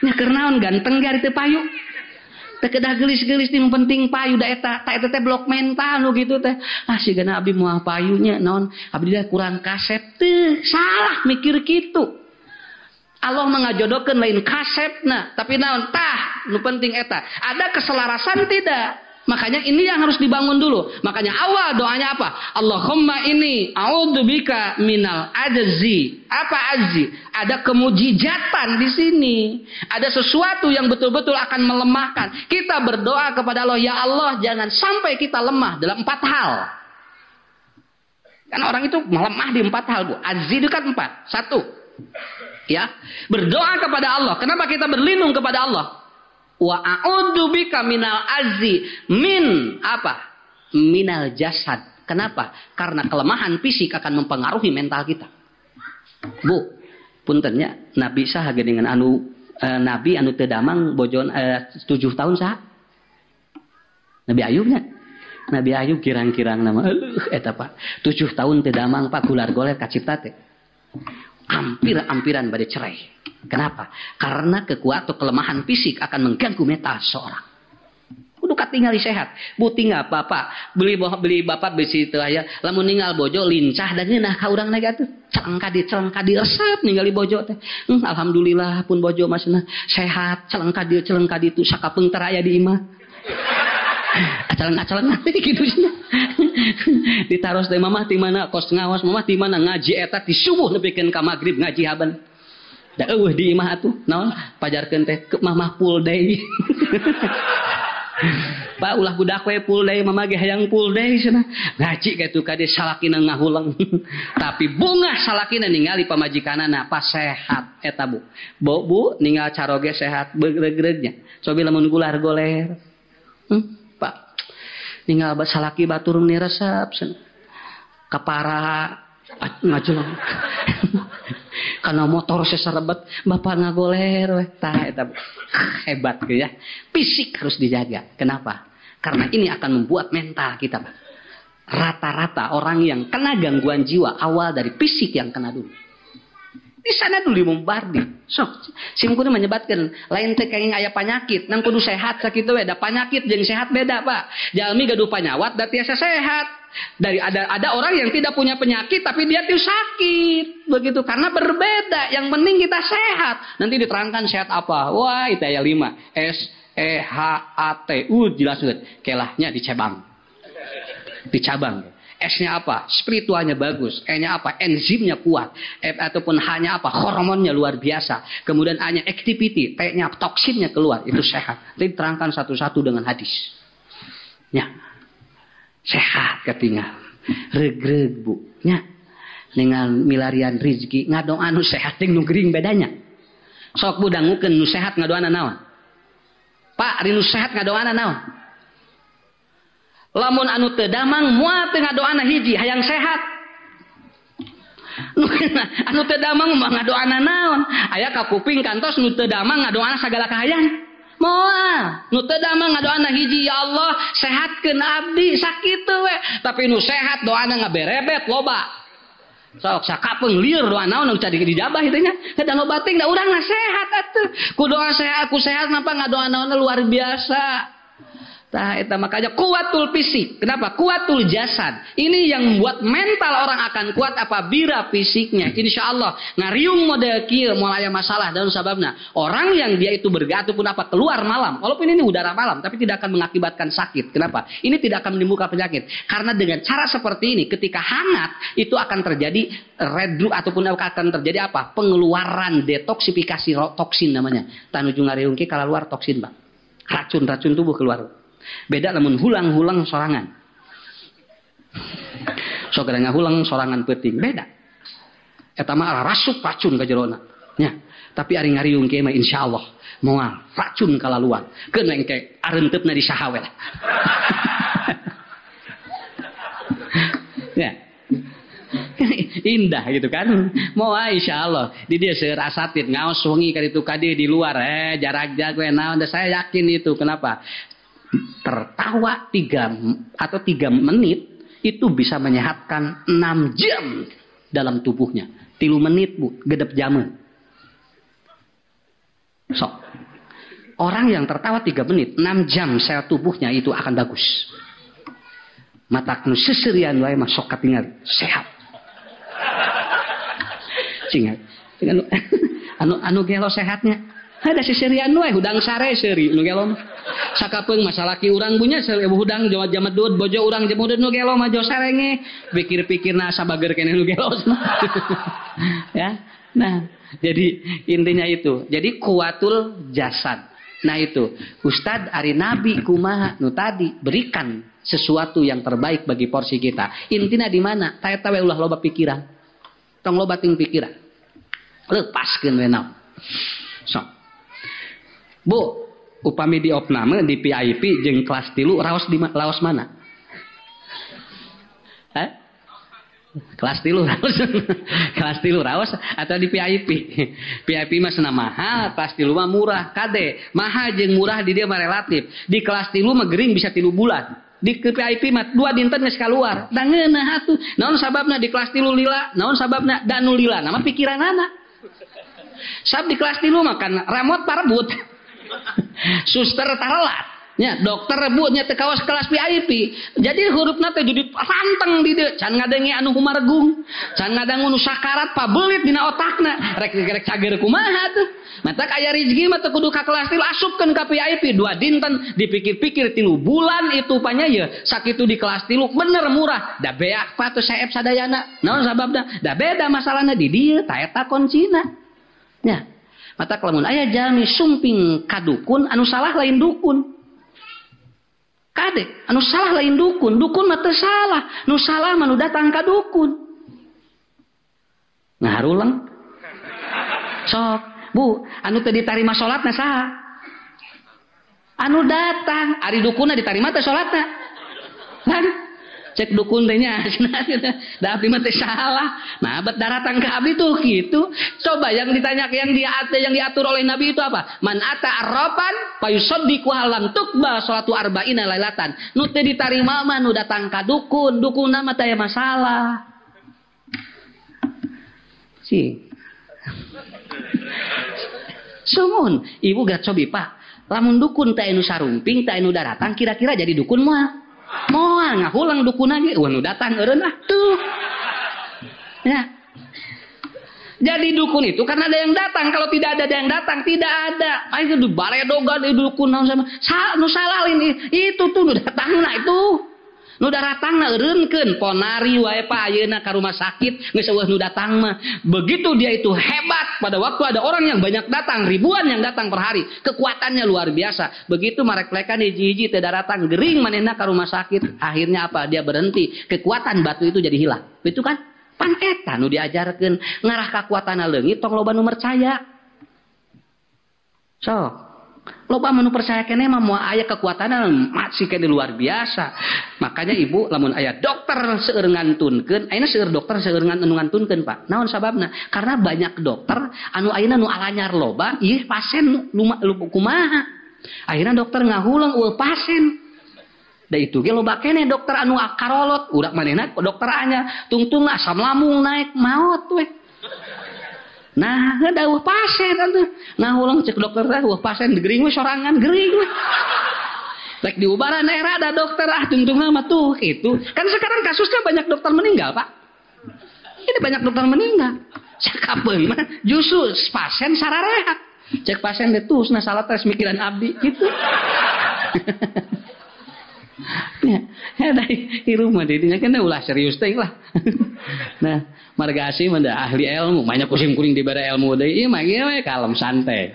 Nya keur naon ganteng gari teu payu. Teu kedah gelis-gelis nu penting payu da eta, ta eta teh blok mental nu gitu teh. Ah sigana abdi moal payunya naon, abdi dah kurang kasep teh. Salah mikir kitu. Allah mengajodokeun lain kasepna, tapi naon tah nu penting eta. Ada keselarasan tidak? Makanya ini yang harus dibangun dulu. Makanya awal doanya apa? Allahumma inni a'udzubika minal ajzi. Apa ajzi? Ada kemujizatan di sini. Ada sesuatu yang betul-betul akan melemahkan. Kita berdoa kepada Allah, ya Allah, jangan sampai kita lemah dalam 4 hal. Kan orang itu melemah di 4 hal, Bu. Ajzi itu kan 4. 1. Ya, berdoa kepada Allah. Kenapa kita berlindung kepada Allah? Wa a'udzubika minal azzi min apa? Minal jasad. Kenapa? Karena kelemahan fisik akan mempengaruhi mental kita. Bu, puntennya Nabi saha dengan Nabi anu teu damang bojon 7 tahun saha? Nabi Ayubnya. Nabi Ayub kirang-kirang nama eta Pak. 7 tahun teu damang Pak gular goler ka cipta teh. Ampiran bade cerai. Kenapa? Karena kekuatan atau kelemahan fisik akan mengganggu mental seorang. Kudu katingali sehat. Bu tinggal bapak beli bapak besi teu aya lamun ninggal bojo lincah da ngeunah ka urang na atuh. Celengka di resep ningali bojo teh. Alhamdulillah pun bojo masna sehat, celengka di itu sakapeung teu aya di imah. Acalan gitu cenah. Ditaros teh mamah ti mana kos ngawas mamah ti mana ngaji eta ti subuh nepikeun ka magrib ngaji haban. Da eueuh di imah atuh naon pajarkeun teh ke mamah full day. Pak ulah budak we full day mamah ge hayang full day cenah. Ngaji kitu kade salakina ngahuleng. Tapi bunga salakina ningali pamajikanana pas sehat eta Bu. Bu ningal caroge sehat begreg-gregnya. Cobi lamun gular goler. Pak ningal salaki batur ni resep cenah. Kapara ngajelong. Karena motor seserebet bapak ngagoler weh tah eta hebat gitu ya. Fisik harus dijaga. Kenapa? Karena ini akan membuat mental kita. Rata-rata orang yang kena gangguan jiwa awal dari fisik yang kena dulu. Di sana dulu bombardir. So, simkudu menyebabkan lain teh kenging aya penyakit, nang kudu sehat sakitu we. Da penyakit jeung sehat beda, Pak. Jalmi gaduh panyawat da tiasa sehat. Dari ada orang yang tidak punya penyakit tapi dia tuh sakit. Begitu karena berbeda. Yang penting kita sehat. Nanti diterangkan sehat apa? Wah, itu aya 5. S E H A T U jelaskeun. Kelahnya dicabang. Dicabang. S-nya apa? Spiritualnya bagus. E-nya apa? Enzimnya kuat. Ataupun H-nya apa? Hormonnya luar biasa. Kemudian A-nya activity. T-nya toksinnya keluar. Itu sehat. Nanti diterangkan satu-satu dengan hadis. Ya. Sehat ketinggal. Regreg Bu. Ya. Dengan milarian rizki. Ngadong anu sehat jeung nu gering bedanya. Sok Bu dangukeun nu sehat ngadoana naon? Pak, ari nu sehat ngadoana naon? Lamun anu teu damang moal teu ngadoana hiji hayang sehat. Anu teu damang mah ngadoana naon? Aya ka kuping kantos nu teu damang ngadoana sagala kahayang. Moal nu teu damang ngadoana hiji ya Allah sehatkeun abdi sakitu we. Tapi nu sehat doana ngaberebet loba. Sok sakapeung lieur doa naon nu cari dijabah itu nya. Kada loba teh da urang sehat atuh. Ku doa sehat aku sehat napa ngadoana luar biasa. Tah eta makanya kuatul fisik. Kenapa? Kuatul jasad. Ini yang membuat mental orang akan kuat apabila fisiknya. Insya Allah ngariung model kieu moal aya masalah dan sababna. Orang yang dia itu bergerak ataupun apa keluar malam, walaupun ini udara malam, tapi tidak akan mengakibatkan sakit. Kenapa? Ini tidak akan menimbulkan penyakit. Karena dengan cara seperti ini, ketika hangat itu akan terjadi redru ataupun akan terjadi apa? Pengeluaran detoksifikasi toksin namanya. Tanuju ngariung kieu kalau luar toksin, Pak. Racun-racun tubuh keluar. Beda lamun hulang-hulang sorangan. Sok ada ngahulang sorangan peuting beda. Eta mah rasup racun ka jerona. Nya, tapi ari ngariung kieu mah insyaallah moal racun kalaluan. Keun engke areunteupna di saha we lah. Ya. Indah gitu kan. Moal insyaallah di dieu seueur asatid ngaos wengi ka ditu ka dieu di luar jarak we naon saya yakin itu. Kenapa? Tertawa 3 menit itu bisa menyehatkan 6 jam dalam tubuhnya. 3 menit Bu, gedep jaman. Sok. Orang yang tertawa 3 menit, 6 jam sel tubuhnya itu akan bagus. Matak nu seserian wae mah sok katingali sehat. Cingat. Anu gelo sehatnya. Ada seserian wae hudang sare seuri nu gelo mah. Sakapeung masalaki urang punya hudang jawa jamedud bojo urang jamedud nu gelo mah jo sarenge pikir-pikirna sabager keneh nu gelo ya. Nah, jadi intinya itu. Jadi kuatul jasad. Nah itu, Ustad ari nabi kumaha nu tadi berikan sesuatu yang terbaik bagi porsi kita. Intinya di mana? Taeta we ulah loba pikiran. Tong loba ting pikiran. Lepaskeun we naon. So. Bu, upami di opname di VIP jeung kelas 3 raos mana? Kelas 3 raos. Kelas 3 raos atau di VIP? VIP mah cenah mahal, kelas 3 mah murah. Kade, mahal jeung murah di dia mah relatif. Di kelas 3 mah gering bisa 3 bulan. Di VIP mah 2 dinten geus kaluar. Da ngeunah atuh. Naon sababna di kelas 3 lila? Naon sababna danu lila? Nama pikiranana. Sab di kelas 3 mah kan ramot parebut. Suster tarelat nya dokter rebutnya teh kawas kelas VIP jadi hurufna teh jadi ranteng di dieu can ngadengi anu kumargung can ngadangu nu sakarat pabelit dina otakna rek cager kumaha tuh mata aya rezeki mah teu kudu ka kelas 3 asupkeun ka VIP 2 dinten dipikir-pikir 3 bulan itu panya ye sakitu di kelas 3 bener murah da beak pa teu saep sadayana naon sababna da beda masalahna di dieu ta eta kuncina nya. Mata kelamun aya jalmi sumping kadukun anu salah lain dukun. Kade anu salah lain dukun. Dukun mah teu salah. Nu salah mah nu datang ka dukun. Ngaharulang. Sok, Bu, anu teu ditarima salatna saha? Anu datang, ari dukunna ditarima teh salatna. Kan? Cek dukun teh nya da abdi mah teh salah. Nah, bet daratan ka abdi tuh gitu. Coba yang ditanya yang diatur oleh Nabi itu apa? Man ata arrafan fayusaddiqu halam tuqba salatu arba'ina lailatan. Nu teu ditarima mah nu datang ka dukun, dukunna mah teh masalah. Si. Sumun, ibu gak cobi Pak. Lamun dukun teh anu sarumping, teh anu daratan kira-kira jadi dukun moal. Moal ngahulang dukun lagi, nu datang eureun tuh. Ya. Jadi dukun itu karena ada yang datang, kalau tidak ada yang datang tidak ada. Ayo di baredogan di dukun sama nu salah ini itu tuh nu datangna itu. Nu datangna eureunkeun ponari wae Pak ayeuna ka rumah sakit geus eueuh nu datang mah. Begitu dia itu hebat pada waktu ada orang yang banyak datang, ribuan yang datang per hari, kekuatannya luar biasa. Begitu mareklekan hiji-hiji teu datang gering manehna ka rumah sakit, akhirnya apa? Dia berhenti. Kekuatan batu itu jadi hilang. Itu kan pan eta nu diajarkeun ngarah kakuatanna leungit tong loba nu percaya. So, loba manu percaya kene mah moal aya kekuatan masih kene luar biasa. Makanya ibu lamun aya dokter seueur ngantunkeun, ayeuna seueur dokter seueur ngantunkeun Pak. Naon sababna? Karena banyak dokter anu ayeuna nu alanyar loba, ieu pasien kumaha. Ayeuna dokter ngahulang eueuh pasien. Da itu ge loba keneh dokter anu karolot, udak manehna dokter anya tungtung asam lambung naik maot we. Nah, dawuh pasien atuh. Nah, ulang cek dokter teh, wah pasien gering we sorangan gering we. Lek di Ubaran era ada dokter tungtung lama tuh itu. Kan sekarang kasusnya banyak dokter meninggal, Pak. Ini banyak dokter meninggal. Sakapeung mah justru pasien sararehat. Cek pasien deh tuh salah tes mikiran abdi gitu. Ya dari rumah didinya kan ulah serius teh lah. Nah, marga asih mah ahli ilmu, banyak kuring-kuring di bara ilmu deui ieu mah ieu kalem santai.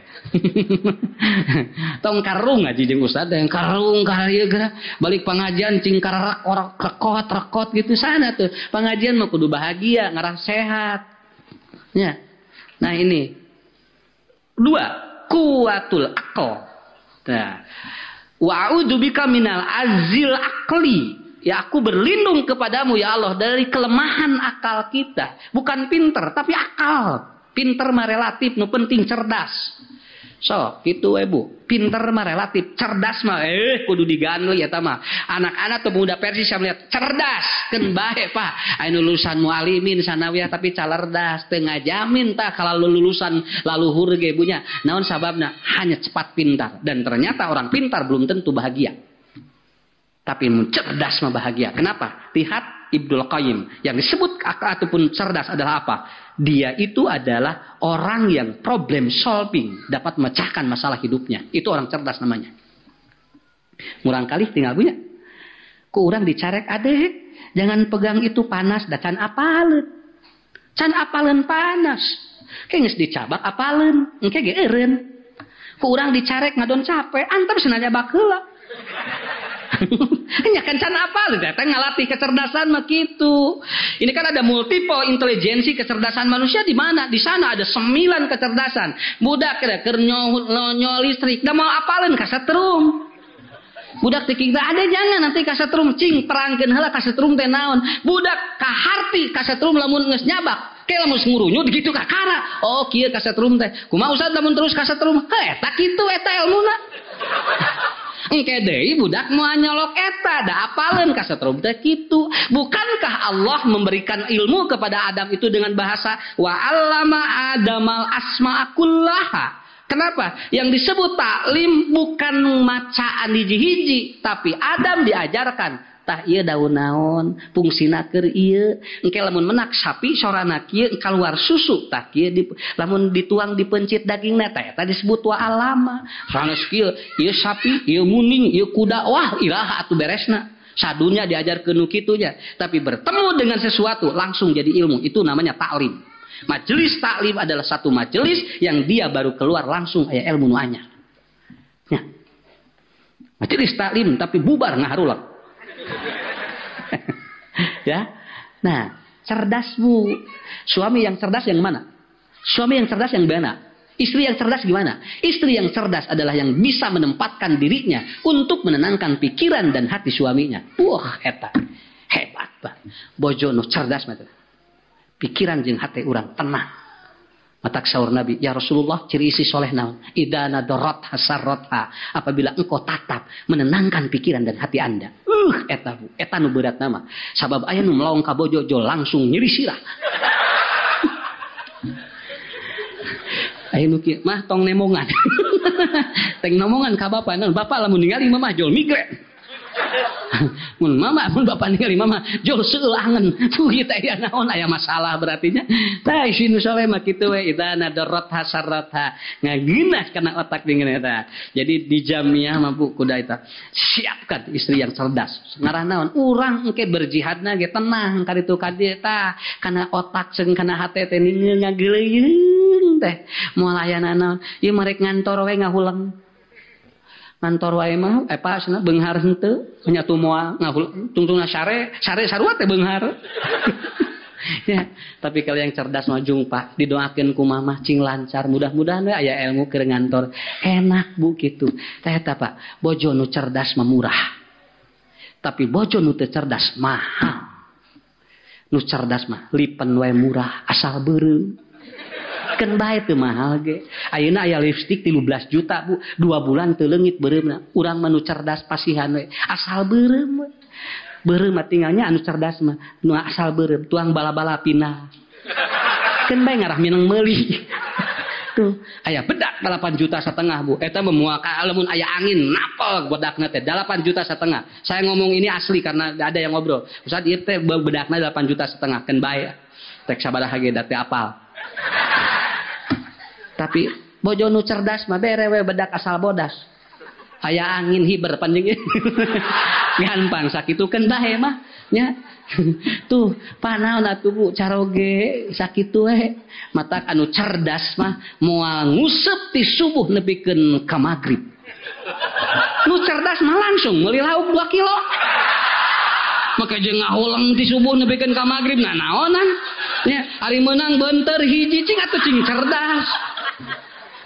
Tong karung ngaji jeung ustad yang karung ka ieu geura balik pengajian cing kararak orang rekot gitu sana tuh. Pengajian mah kudu bahagia, ngarah sehat. Ya. Nah, ini 2, kuwatul aql. Nah, wa'udzubika minal azil akli. Ya aku berlindung kepadamu ya Allah dari kelemahan akal kita. Bukan pinter tapi akal. Pinter mah relatif, nu penting cerdas. So, gitu Bu. Pinter mah relatif, cerdas mah kudu diganli eta mah. Anak-anak teu muda Persis saya melihat cerdas keun bae Pak. Anu lulusan mualimin sanawiyah tapi calerdas, teu ngajamin tah kalau lulusan laluhur ge bunya. Naon sababna? Hanya cepat pintar dan ternyata orang pintar belum tentu bahagia. Tapi cerdas mah bahagia. Kenapa? Lihat Ibnul Qayyim yang disebut akal ataupun cerdas adalah apa? Dia itu adalah orang yang problem solving, dapat memecahkan masalah hidupnya. Itu orang cerdas namanya. Murang kali tinggal punya. Ku urang dicarek adek, jangan pegang itu panas da can apaleun. Can apaleun panas. Ke geus dicabak apaleun, engke ge eureun. Ku urang dicarek ngadon capek, antep senanya bak heula. Hanya kencan apa? Datang ngalatih kecerdasan mah gitu. Ini kan ada multiple intelijensi kecerdasan manusia di mana? Di sana ada 9 kecerdasan. Budak keur nyol listrik, da mau apalin ka setrum. Budak teh kita ada jangan nanti ka setrum cing terangkeun heula ka setrum teh naon. Budak kaharti ka setrum lamun geus nyabak. Ke lamun ngurunyut gitu ka kara. Oh kieu ka setrum teh. Kumaha usah lamun terus ka setrum? Eta kitu eta ilmuna. Engke deui budak moal nyolok eta da apaleun ka setrum teh kitu. Bukankah Allah memberikan ilmu kepada Adam itu dengan bahasa wa 'allama Adamal asma'a kullaha. Kenapa? Yang disebut taklim bukan macaan hiji-hiji, tapi Adam diajarkan tah ieu daun naon, fungsina keur ieu. Engke lamun menak sapi sorana kieu kaluar susu, tah kieu lamun dituang dipencit dagingna tah eta disebut wa alama. Sanes kieu, ieu sapi, ieu muning, ieu kuda, wah iraha atuh beresna. Sadunya diajarkeun nu kitu nya, tapi bertemu dengan sesuatu langsung jadi ilmu. Itu namanya taklim. Majelis taklim adalah satu majelis yang dia baru keluar langsung aya ilmu nu anyar. Ya. Majelis taklim tapi bubar ngaharulang. Ya. Nah, cerdas Bu. Suami yang cerdas yang mana? Suami yang cerdas yang mana? Istri yang cerdas gimana? Istri yang cerdas adalah yang bisa menempatkan dirinya untuk menenangkan pikiran dan hati suaminya. Wah, eta hebat Pak. Bojo nu cerdas mah. Pikiran jeung hati urang tenang. Matak saur Nabi, ya Rasulullah, ciri isi soleh naon? Idza nadarat hasarratha. Apabila engkau tatap menenangkan pikiran dan hati Anda. Eta Bu, eta nu berat nama. Sabab aya nu melaong ka bojo langsung nyeri sirah. Aya nu kieu mah tong nemongan. Teng nemongan ka bapa, naon bapak lamun ningali mah jol migren. Mun mama mun bapak ningali mama jol seueuh angen. Ieu teh aya naon aya masalah berarti nya. Tah sinu soleh mah kitu we idza nadarat hasarratha. Ngageunah kana otak dingin eta. Jadi di jamiah mah Bu kuda eta. Siapkan istri yang cerdas. Ngarah naon? Urang engke berjihadna ge tenang ka ditu ka dieu tah. Kana otak jeung kana hate teh ngageuleung teh. Moal aya naon? Ieu marek ngantor we ngahulang. Ngantor wae mah epasna beunghar henteu nyatu moal ngahul tungtungna sare sarua teh beunghar. Ya, tapi kalau yang cerdas mah jung Pak, didoakeun ku mamah cing lancar, mudah-mudahan we aya ilmu keur ngantor. Enak Bu kitu. Tah eta Pak, bojo nu cerdas mah murah. Tapi bojo nu teu cerdas mahal. Nu cerdas mah lipen wae murah asal beureum. Kan bae teu mahal ge. Ayeuna aya lipstik 13 juta Bu, 2 bulan teu leungit beureumna. Urang mah nu cerdas pasihan we, asal beureum we. Beureum mah tinggalnya anu cerdas mah nu asal beureum, tuang bala-bala pinah. Kan bae ngarah minang meuli. Tuh, aya bedak 8,5 juta Bu. Eta memuak lamun aya angin napal bedakna teh 8,5 juta. Saya ngomong ini asli karena ada yang ngobrol. Ustaz ieu teh bedakna 8,5 juta keun bae. Tek sabaraha ge da teh apal. Tapi bojo nu cerdas mah bere we bedak asal bodas. Aya angin hiber panjang gampang sakitukeun bae mah nya. Tuh panaon atuh Bu caroge sakitu we matak anu cerdas mah moal nguseup ti subuh nepikeun ka magrib. Nu cerdas mah langsung meuli lauk 2 kilo. Maka jeung ngahulang ti subuh nepikeun ka magrib nah naonan nya ari meunang beunteur hiji cing atuh cing cerdas.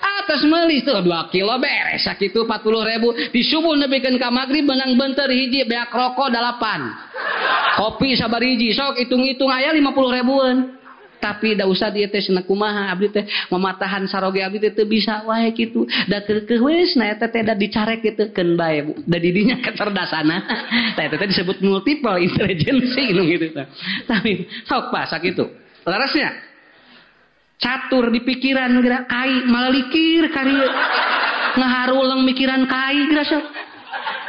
Atas meuli tuh 2 kilo beres sakitu 40.000 di subuh nepikeun ka magrib meunang beunteur hiji beak rokok 8. Kopi sabar hiji sok hitung-hitung aya 50.000-an. Tapi da usah dieu teh cenah kumaha abdi teh mamatahan saroge abdi teh bisa wae kitu. Da keukeuh wes na eta teh da dicarek kitu keun bae Bu. Da didinya kecerdasanna. Tah eta teh disebut multiple intelligence nu gitu teh. Tapi sok Pak sakitu. Larasnya catur di pikiran geura kai malah likir kari ngaharuleung mikiran kai geura sok.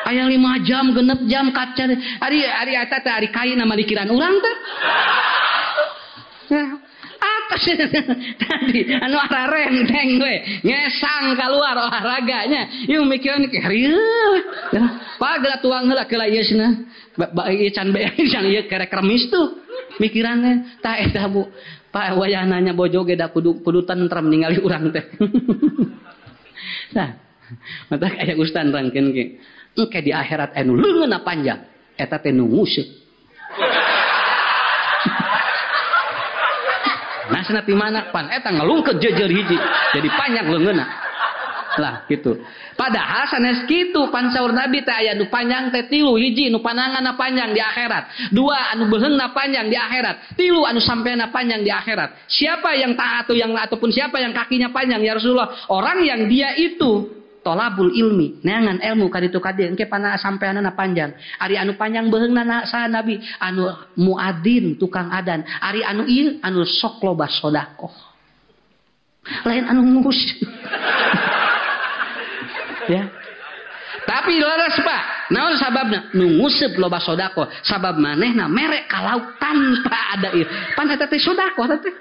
Aya 5 jam, 6 jam kaca. Ari eta teh ari kai nama likiran urang teh. Nah, atas tadi anu araren teng we ngesang keluar olahraganya. Ieu mikiran kerieu. Pak geura tuang heula keula ieu cenah. Ieu can bae can ieu kerek remis tuh. Mikiranna tah eta Bu. Pak wayah nanya bojo ge da kudu tentrem ningali urang teh. Nah, mata aya ustaz rangkeun ge. Engke di akhirat anu leungeunna panjang eta teh nu nguseup. Nah cenah ti mana pan eta ngalungkeut jejer hiji jadi panjang leungeunna. Lah gitu. Padahal sanes kitu pan saur Nabi teh aya nu panjang teh 3 hiji nu pananganna panjang di akhirat, 2 anu beheungna panjang di akhirat, 3 anu sampena panjang di akhirat. Siapa yang taat ataupun siapa yang kakinya panjang ya Rasulullah? Orang yang dia itu tolabul ilmi, neangan ilmu kaditu kadieu engke pana sampeanana panjang. Ari anu panjang beheungna saha Nabi? Anu muadzin tukang adan. Ari anu ieu anu sok loba sedekah. Lain anu ngus. Ya. Tapi laras Pak, naon sababna? Nu nguseup loba sedekah. Sabab manehna mere ka lauk tanpa ada ieu. Pan eta teh sedekah teh.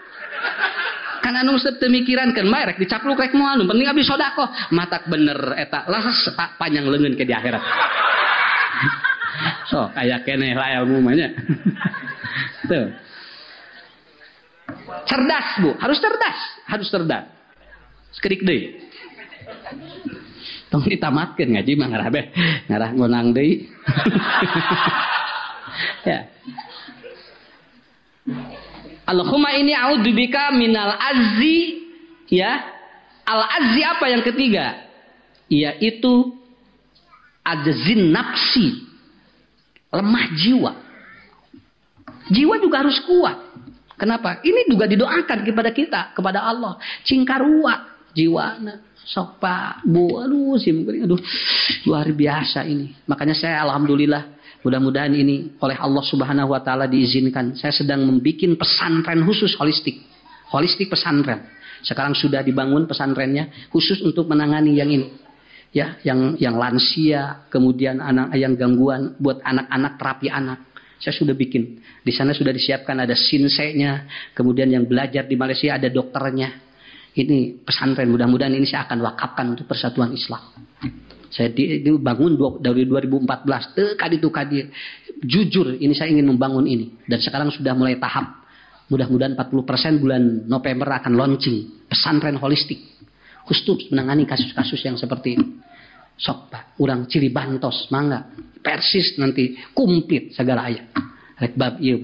Karena anu seup teu mikirankeun bae rek dicapluk rek moal nu penting abdi sedekah matak bener eta laras panjang leungeun ke di akhirat. So aya keneh lah ilmu mah nya. Tuh. Cerdas Bu, harus cerdas. Sekedik deui. Tong ditamatkeun ngaji mah ngarah beh, ngarah ngonang deui. Ya. Allahumma ini a'udzubika minal azzi ya. Al-azzi apa yang ketiga? Yaitu adzin nafsi. Lemah jiwa. Jiwa juga harus kuat. Kenapa? Ini juga didoakan kepada kita, kepada Allah. Cingkarua jiwana. Sok Pak, Bu, aduh luar biasa ini. Makanya saya alhamdulillah mudah-mudahan ini oleh Allah Subhanahu wa taala diizinkan. Saya sedang membuat pesantren khusus holistik pesantren. Sekarang sudah dibangun pesantrennya khusus untuk menangani yang ini. Ya, yang lansia, kemudian anak yang gangguan buat anak-anak terapi anak. Saya sudah bikin. Di sana sudah disiapkan ada sinsenya, kemudian yang belajar di Malaysia ada dokternya. Ini pesantren mudah-mudahan ini saya akan wakafkan untuk persatuan Islam. Saya dibangun dari 2014 kadi. Jujur ini saya ingin membangun ini dan sekarang sudah mulai tahap. Mudah-mudahan 40% bulan November akan launching pesantren holistik khusus menangani kasus-kasus yang seperti ini. Sok Pak, urang ciri bantos mangga persis nanti komplit segala aya. Rek bab ieu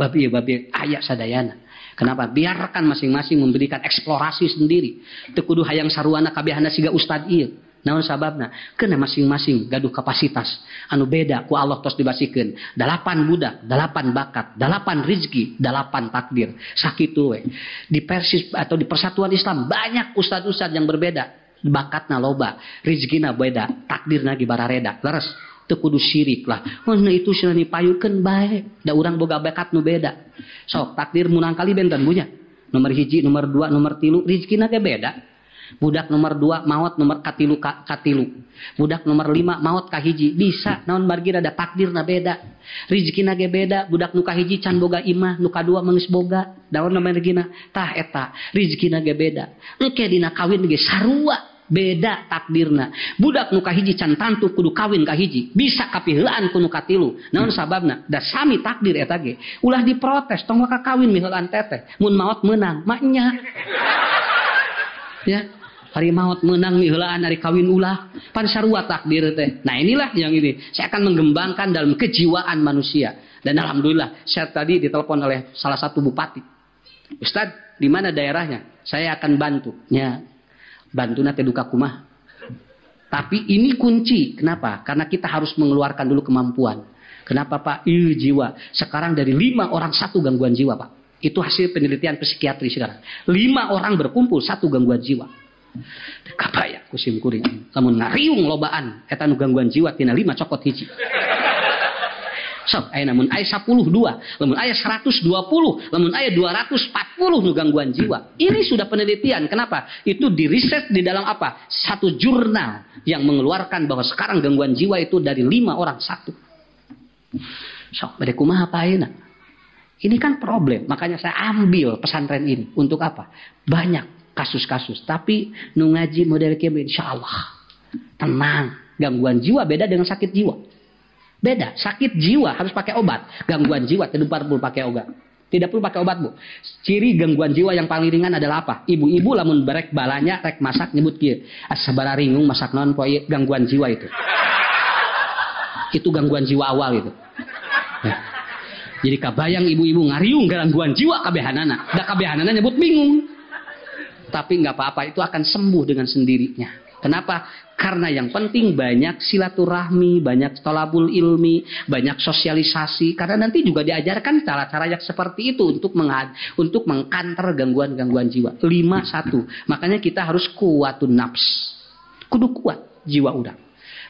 aya sadayana. Kenapa? Biarkan masing-masing memberikan eksplorasi sendiri. Teu kudu hayang saruana kabehana siga ustad ieu. Naon sababna? Keuna masing-masing gaduh kapasitas anu beda ku Allah tos dibasikeun. 8 budak, 8 bakat, 8 rizki, 8 takdir. Sakitu we. Di Persis atau di Persatuan Islam banyak ustad-ustad yang berbeda. Bakatna loba, rizkina beda, takdirna ge barareda. Leres. Teu kudu syirik lah. Oh nah itu cenah dipayukeun bae. Da urang boga bakat nu beda. Sok takdir munang kali benten bunya. Nomor 1, nomor 2, nomor 3 rizkina ge beda. Budak nomor 2 maot nomor katilu katilu. Budak nomor 5 maot kahiji. Bisa naon margi rada takdirna beda. Rizkina ge beda. Budak nu kahiji can boga imah, nu kadua manggeus boga. Daon margina tah eta rizkina ge beda. Engke dina kawin ge sarua. Beda takdirna. Budak nu kahiji can tantu kudu kawin kahiji. Bisa kapiheulaan ku nu katilu. Naon sababna? Da sami takdir eta ge. Ulah diprotes tong ka kawin miheulaan teteh. Mun maot meunang, maknya. Ya, hari maot menang miheulaan hari kawin ulah. Pan sarua takdir teh. Nah, inilah yang ini. Saya akan mengembangkan dalam kejiwaan manusia. Dan alhamdulillah, saya tadi ditelepon oleh salah satu bupati. Ustadz, di mana daerahnya? Saya akan bantu. Ya, bantu nate duka kumah. Tapi ini kunci. Kenapa? Karena kita harus mengeluarkan dulu kemampuan. Kenapa Pak? Jiwa. Sekarang dari 5 orang 1 gangguan jiwa Pak. Itu hasil penelitian psikiatri sekarang. 5 orang berkumpul 1 gangguan jiwa. Kapaya kusim kuring. Lamun ngariung lobaan eta nu gangguan jiwa tina 5 cokot hiji. Sok aya namun aya 10 2, lamun aya 120, lamun aya 240 nu gangguan jiwa. Ini sudah penelitian. Kenapa? Itu diriset di dalam apa? Satu jurnal yang mengeluarkan bahwa sekarang gangguan jiwa itu dari 5 orang 1. Sok bade kumaha paeuna? Ini kan problem, makanya saya ambil pesantren ini. Untuk apa? Banyak kasus-kasus. Tapi nu ngaji model kieu insyaallah tenang. Gangguan jiwa beda dengan sakit jiwa. Beda. Sakit jiwa harus pakai obat. Gangguan jiwa tidak perlu pakai obat. Tidak perlu pakai obat, Bu. Ciri gangguan jiwa yang paling ringan adalah apa? Ibu-ibu lamun berek balanya rek masak nyebut kieu. Sabaraha ringung masak naon poe gangguan jiwa itu. Itu gangguan jiwa awal itu. Ya. Jadi kabayang ibu-ibu ngariung gangguan jiwa kabehanana. Da kabehanana nyebut bingung. Tapi nggak apa-apa, itu akan sembuh dengan sendirinya. Kenapa? Karena yang penting banyak silaturahmi, banyak tolabul ilmi, banyak sosialisasi. Karena nanti juga diajarkan cara-cara yang seperti itu untuk mengkanter gangguan-gangguan jiwa. 5-1. Makanya kita harus kuatun nafs. Kudu kuat jiwa udah.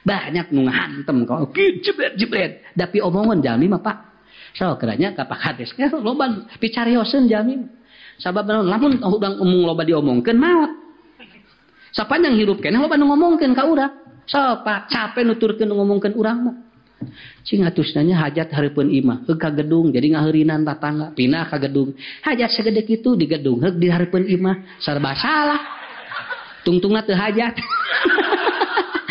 Banyak nu ngahantem kalau jebret-jebret. Tapi omongan jami mah Pak. So keranya kapak hades. Loba picarioseun jami. Sabab lamun udang omong loba diomongkeun maot. Sapanjang hirup keneh loba nu ngomongkeun ka urang. So Pak capek nuturkeun ngomongkeun urang mah. Cing atusna nya hajat hareupeun imah heug ka gedung jadi ngaheurinan tatangga pindah ka gedung. Hajat sagede kitu di gedung heug di hareupeun imah serba salah. Tungtungna teu hajat.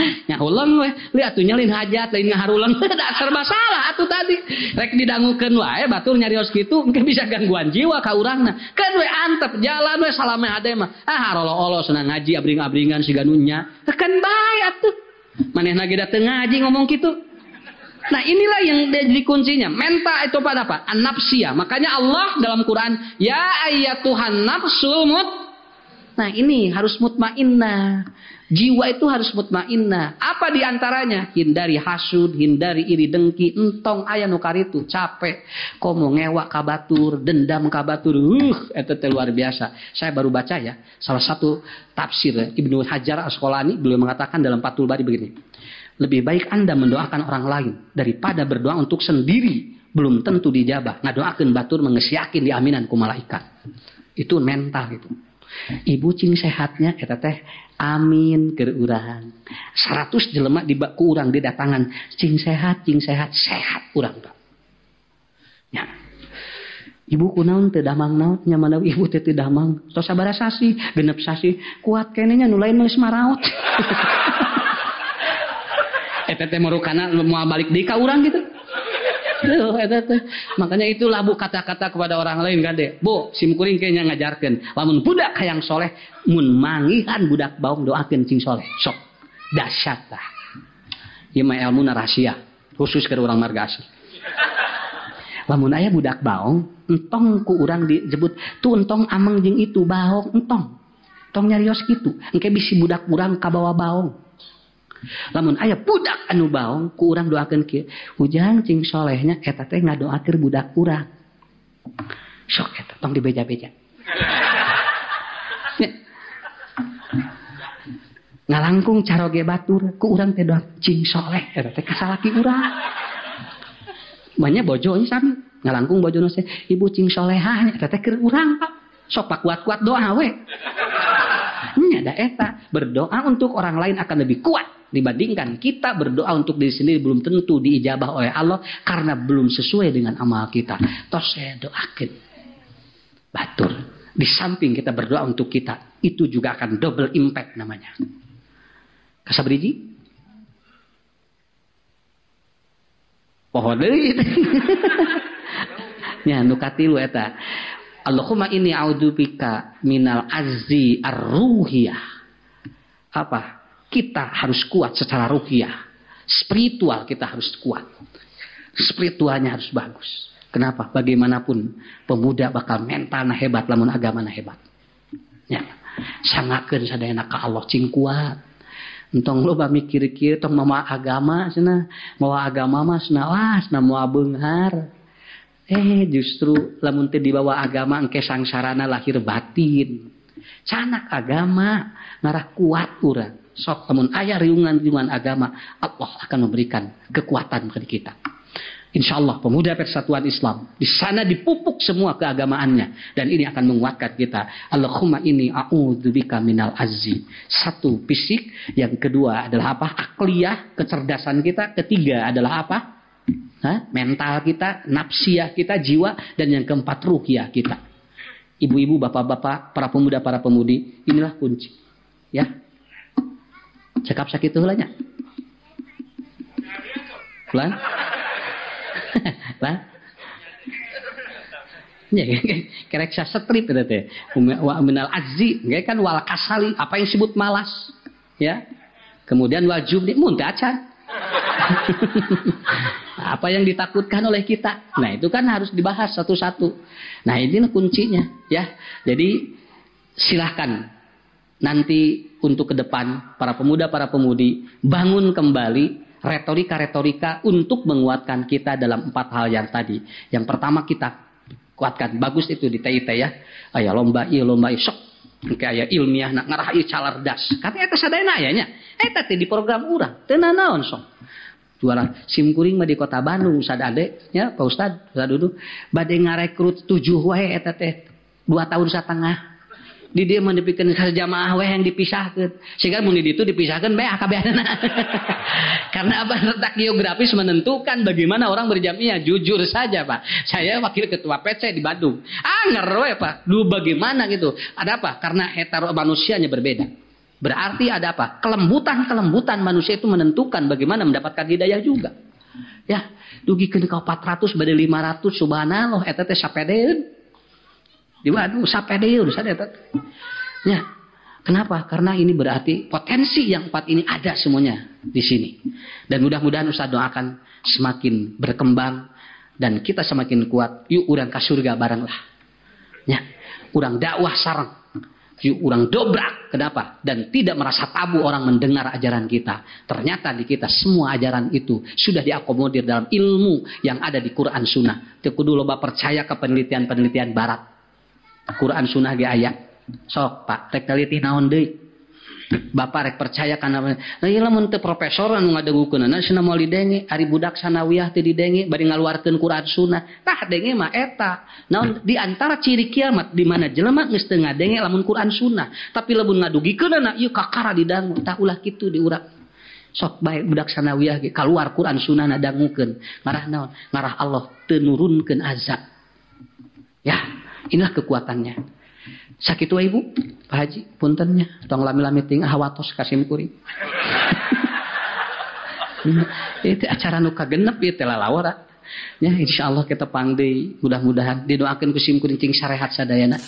Nya ulang we, li atuh nyalin hajat lain ngaharulang da serba salah atuh tadi. Rek didangukeun wae batur nyarios kitu engke bisa gangguan jiwa ka urangna. Kan we antep jalan we salame hade mah. Harolo-olo senang ngaji abring-abringan siga nunya. Kan bae atuh. Manehna ge da teu ngaji ngomong kitu. Nah inilah yang jadi kuncinya. Menta itu pada apa? An-nafsiyah. Makanya Allah dalam Quran, ya ayyatuhan nafsul Nah ini harus mutmainnah. Jiwa itu harus mutmainnah. Apa diantaranya? Hindari hasud, hindari iri dengki. Entong aya nu karitu capek. Komo ngewak kabatur, dendam kabatur. Itu luar biasa. Saya baru baca ya. Salah satu tafsir Ibnu Hajar Asqalani beliau mengatakan dalam Fathul Bari begini. Lebih baik Anda mendoakan orang lain daripada berdoa untuk sendiri. Belum tentu dijabah. Ngadoakeun batur mengesyakin diaminan ku malaikat. Itu mental itu. Ibu cing sehatnya eta teh amin keur urang 100 jelema di ku urang didatangan cing sehat sehat urang Pak nya ibu kunaon teu damang naon nya mana ibu teh teu damang tos sabaraha sasi genep sasi kuat keneh nya nu lain geus maraot eta teh marukana moal balik deui ka urang gitu. Makanya itulah Bu kata-kata kepada orang lain gade. Bu, simkuring kayaknya ngajarkeun. Lamun budak hayang soleh, mun mangihan budak baung doakeun cing soleh. Sok dahsyat lah. Ieu mah ilmu rahasia, khusus ke urang marga asli. Lamun aya budak baung, entong ku urang disebut tu entong ameng jeung itu baong entong. Tong nyarios kitu. Engke bisi budak urang kabawa baong. Lamun aya budak anu baong ku urang doakeun kieu ujang cing solehnya eta teh ngadoakeun budak urang sok eta tong dibeja-beja ngalangkung caroge batur ku urang teh doa cing soleh eta teh kasalaki urang banyak bojo sami ngalangkung bojona teh ibu cing solehah eta teh keur urang Pak sok pak kuat-kuat doa we Nya da eta, berdoa untuk orang lain akan lebih kuat dibandingkan kita berdoa untuk diri sendiri belum tentu diijabah oleh Allah karena belum sesuai dengan amal kita. Tos saya doakan. Batur. Di samping kita berdoa untuk kita, itu juga akan double impact namanya. Kasabriji? Pohon deui. Nya nu katilu eta. Allahumma inni a'udzubika minal azzi ar-ruhiyah. Apa? Kita harus kuat secara ruhiyah. Spiritual kita harus kuat. Spiritualnya harus bagus. Kenapa? Bagaimanapun pemuda bakal mentalna hebat lamun agamana hebat. Ya. Sangakeun sadayana ka Allah cing kuat. Entong loba mikir-mikir tong mama agama cenah. Mawa agama mah cenah moal beunghar. Justru lamun teu dibawa agama engke sangsarana lahir batin. Canak agama ngarah kuat urang. Sok lamun aya riungan-riungan agama, Allah akan memberikan kekuatan kepada kita. Insyaallah pemuda Persatuan Islam di sana dipupuk semua keagamaannya dan ini akan menguatkan kita. Allahumma inni a'udzubika minal azzi. Satu fisik, yang kedua adalah apa? Akliyah, kecerdasan kita. Ketiga adalah apa? Mental kita, nafsiyah kita, jiwa, dan yang keempat ruhiyah kita. Ibu-ibu, bapak-bapak, para pemuda, para pemudi, inilah kunci. Ya. Cekap sakit heula nya. Lan? Lah. Ya, kerek sastrip eta teh. Wa minal azzi, kan wal kasali, apa yang disebut malas, ya. Kemudian wajub mun teh acan. Apa yang ditakutkan oleh kita. Nah, itu kan harus dibahas satu-satu. Nah, inilah kuncinya, ya. Jadi silahkan nanti untuk ke depan para pemuda, para pemudi bangun kembali retorika-retorika untuk menguatkan kita dalam 4 hal yang tadi. Yang pertama kita kuatkan, bagus itu di TIT ya. Aya lomba ieu sok kayak ilmiah nak ngarah ieu calardas. Katanya eta sadayana aya nya. Eta teh di program urang. Teu naon sok. Juara sim kuring mah di Kota Bandung sadade nya Pak Ustad, sadudu bade ngarekrut 7 wae eta teh 2 tahun setengah. Di dia mah dipikeun jamaah we yang dipisahkeun. Sehingga mun di ditu dipisahkeun bae kabehna. Karena apa letak geografis menentukan bagaimana orang berjamiah. Jujur saja Pak, saya wakil ketua PC di Bandung. Anger we Pak. Dulu bagaimana gitu? Ada apa? Karena hetero manusianya berbeda. Berarti ada apa? Kelembutan manusia itu menentukan bagaimana mendapatkan hidayah juga. Ya, dugikeun ka 400 bade 500 subhanallah eta teh sapedeun. Di Bandung sapedeun sadeta. Ya. Kenapa? Karena ini berarti potensi yang 4 ini ada semuanya di sini. Dan mudah-mudahan Ustaz doakan semakin berkembang dan kita semakin kuat. Yuk urang ka surga bareng lah. Ya. Urang dakwah sareng. Yuk urang dobrak. Kenapa? Dan tidak merasa tabu orang mendengar ajaran kita. Ternyata di kita semua ajaran itu sudah diakomodir dalam ilmu yang ada di Quran Sunnah. Teu kudu loba percaya ke penelitian-penelitian barat. Quran Sunnah ge aya. Sok Pak, rek teliti naon deui? Bapak rek percaya kana ieu lamun teu profesor anu ngadengukeunana cenah moal didenge, ari budak sanawiyah teu didenge bari ngaluarkeun Quran Sunnah. Tah denge mah eta. Naon di antara ciri kiamat di mana jelema geus teu ngadenge lamun Quran Sunnah, tapi lamun ngadugikeunana ieu kakara didangu. Tah ulah kitu diurang. Sok bae budak sanawiyah ge kaluar Quran Sunnah nadangukeun. Ngarah naon? Ngarah Allah teu nurunkeun azab. Ya, inilah kekuatannya. Sakit wae Ibu, Pak Haji, puntennya. Tong lami-lami ting hawatos kasim kuring. Itu acara nu kagenep ieu teh lalawara. Ya insyaallah kita pangdeui, mudah-mudahan didoakeun ku sim kuring cing sarehat sadayana.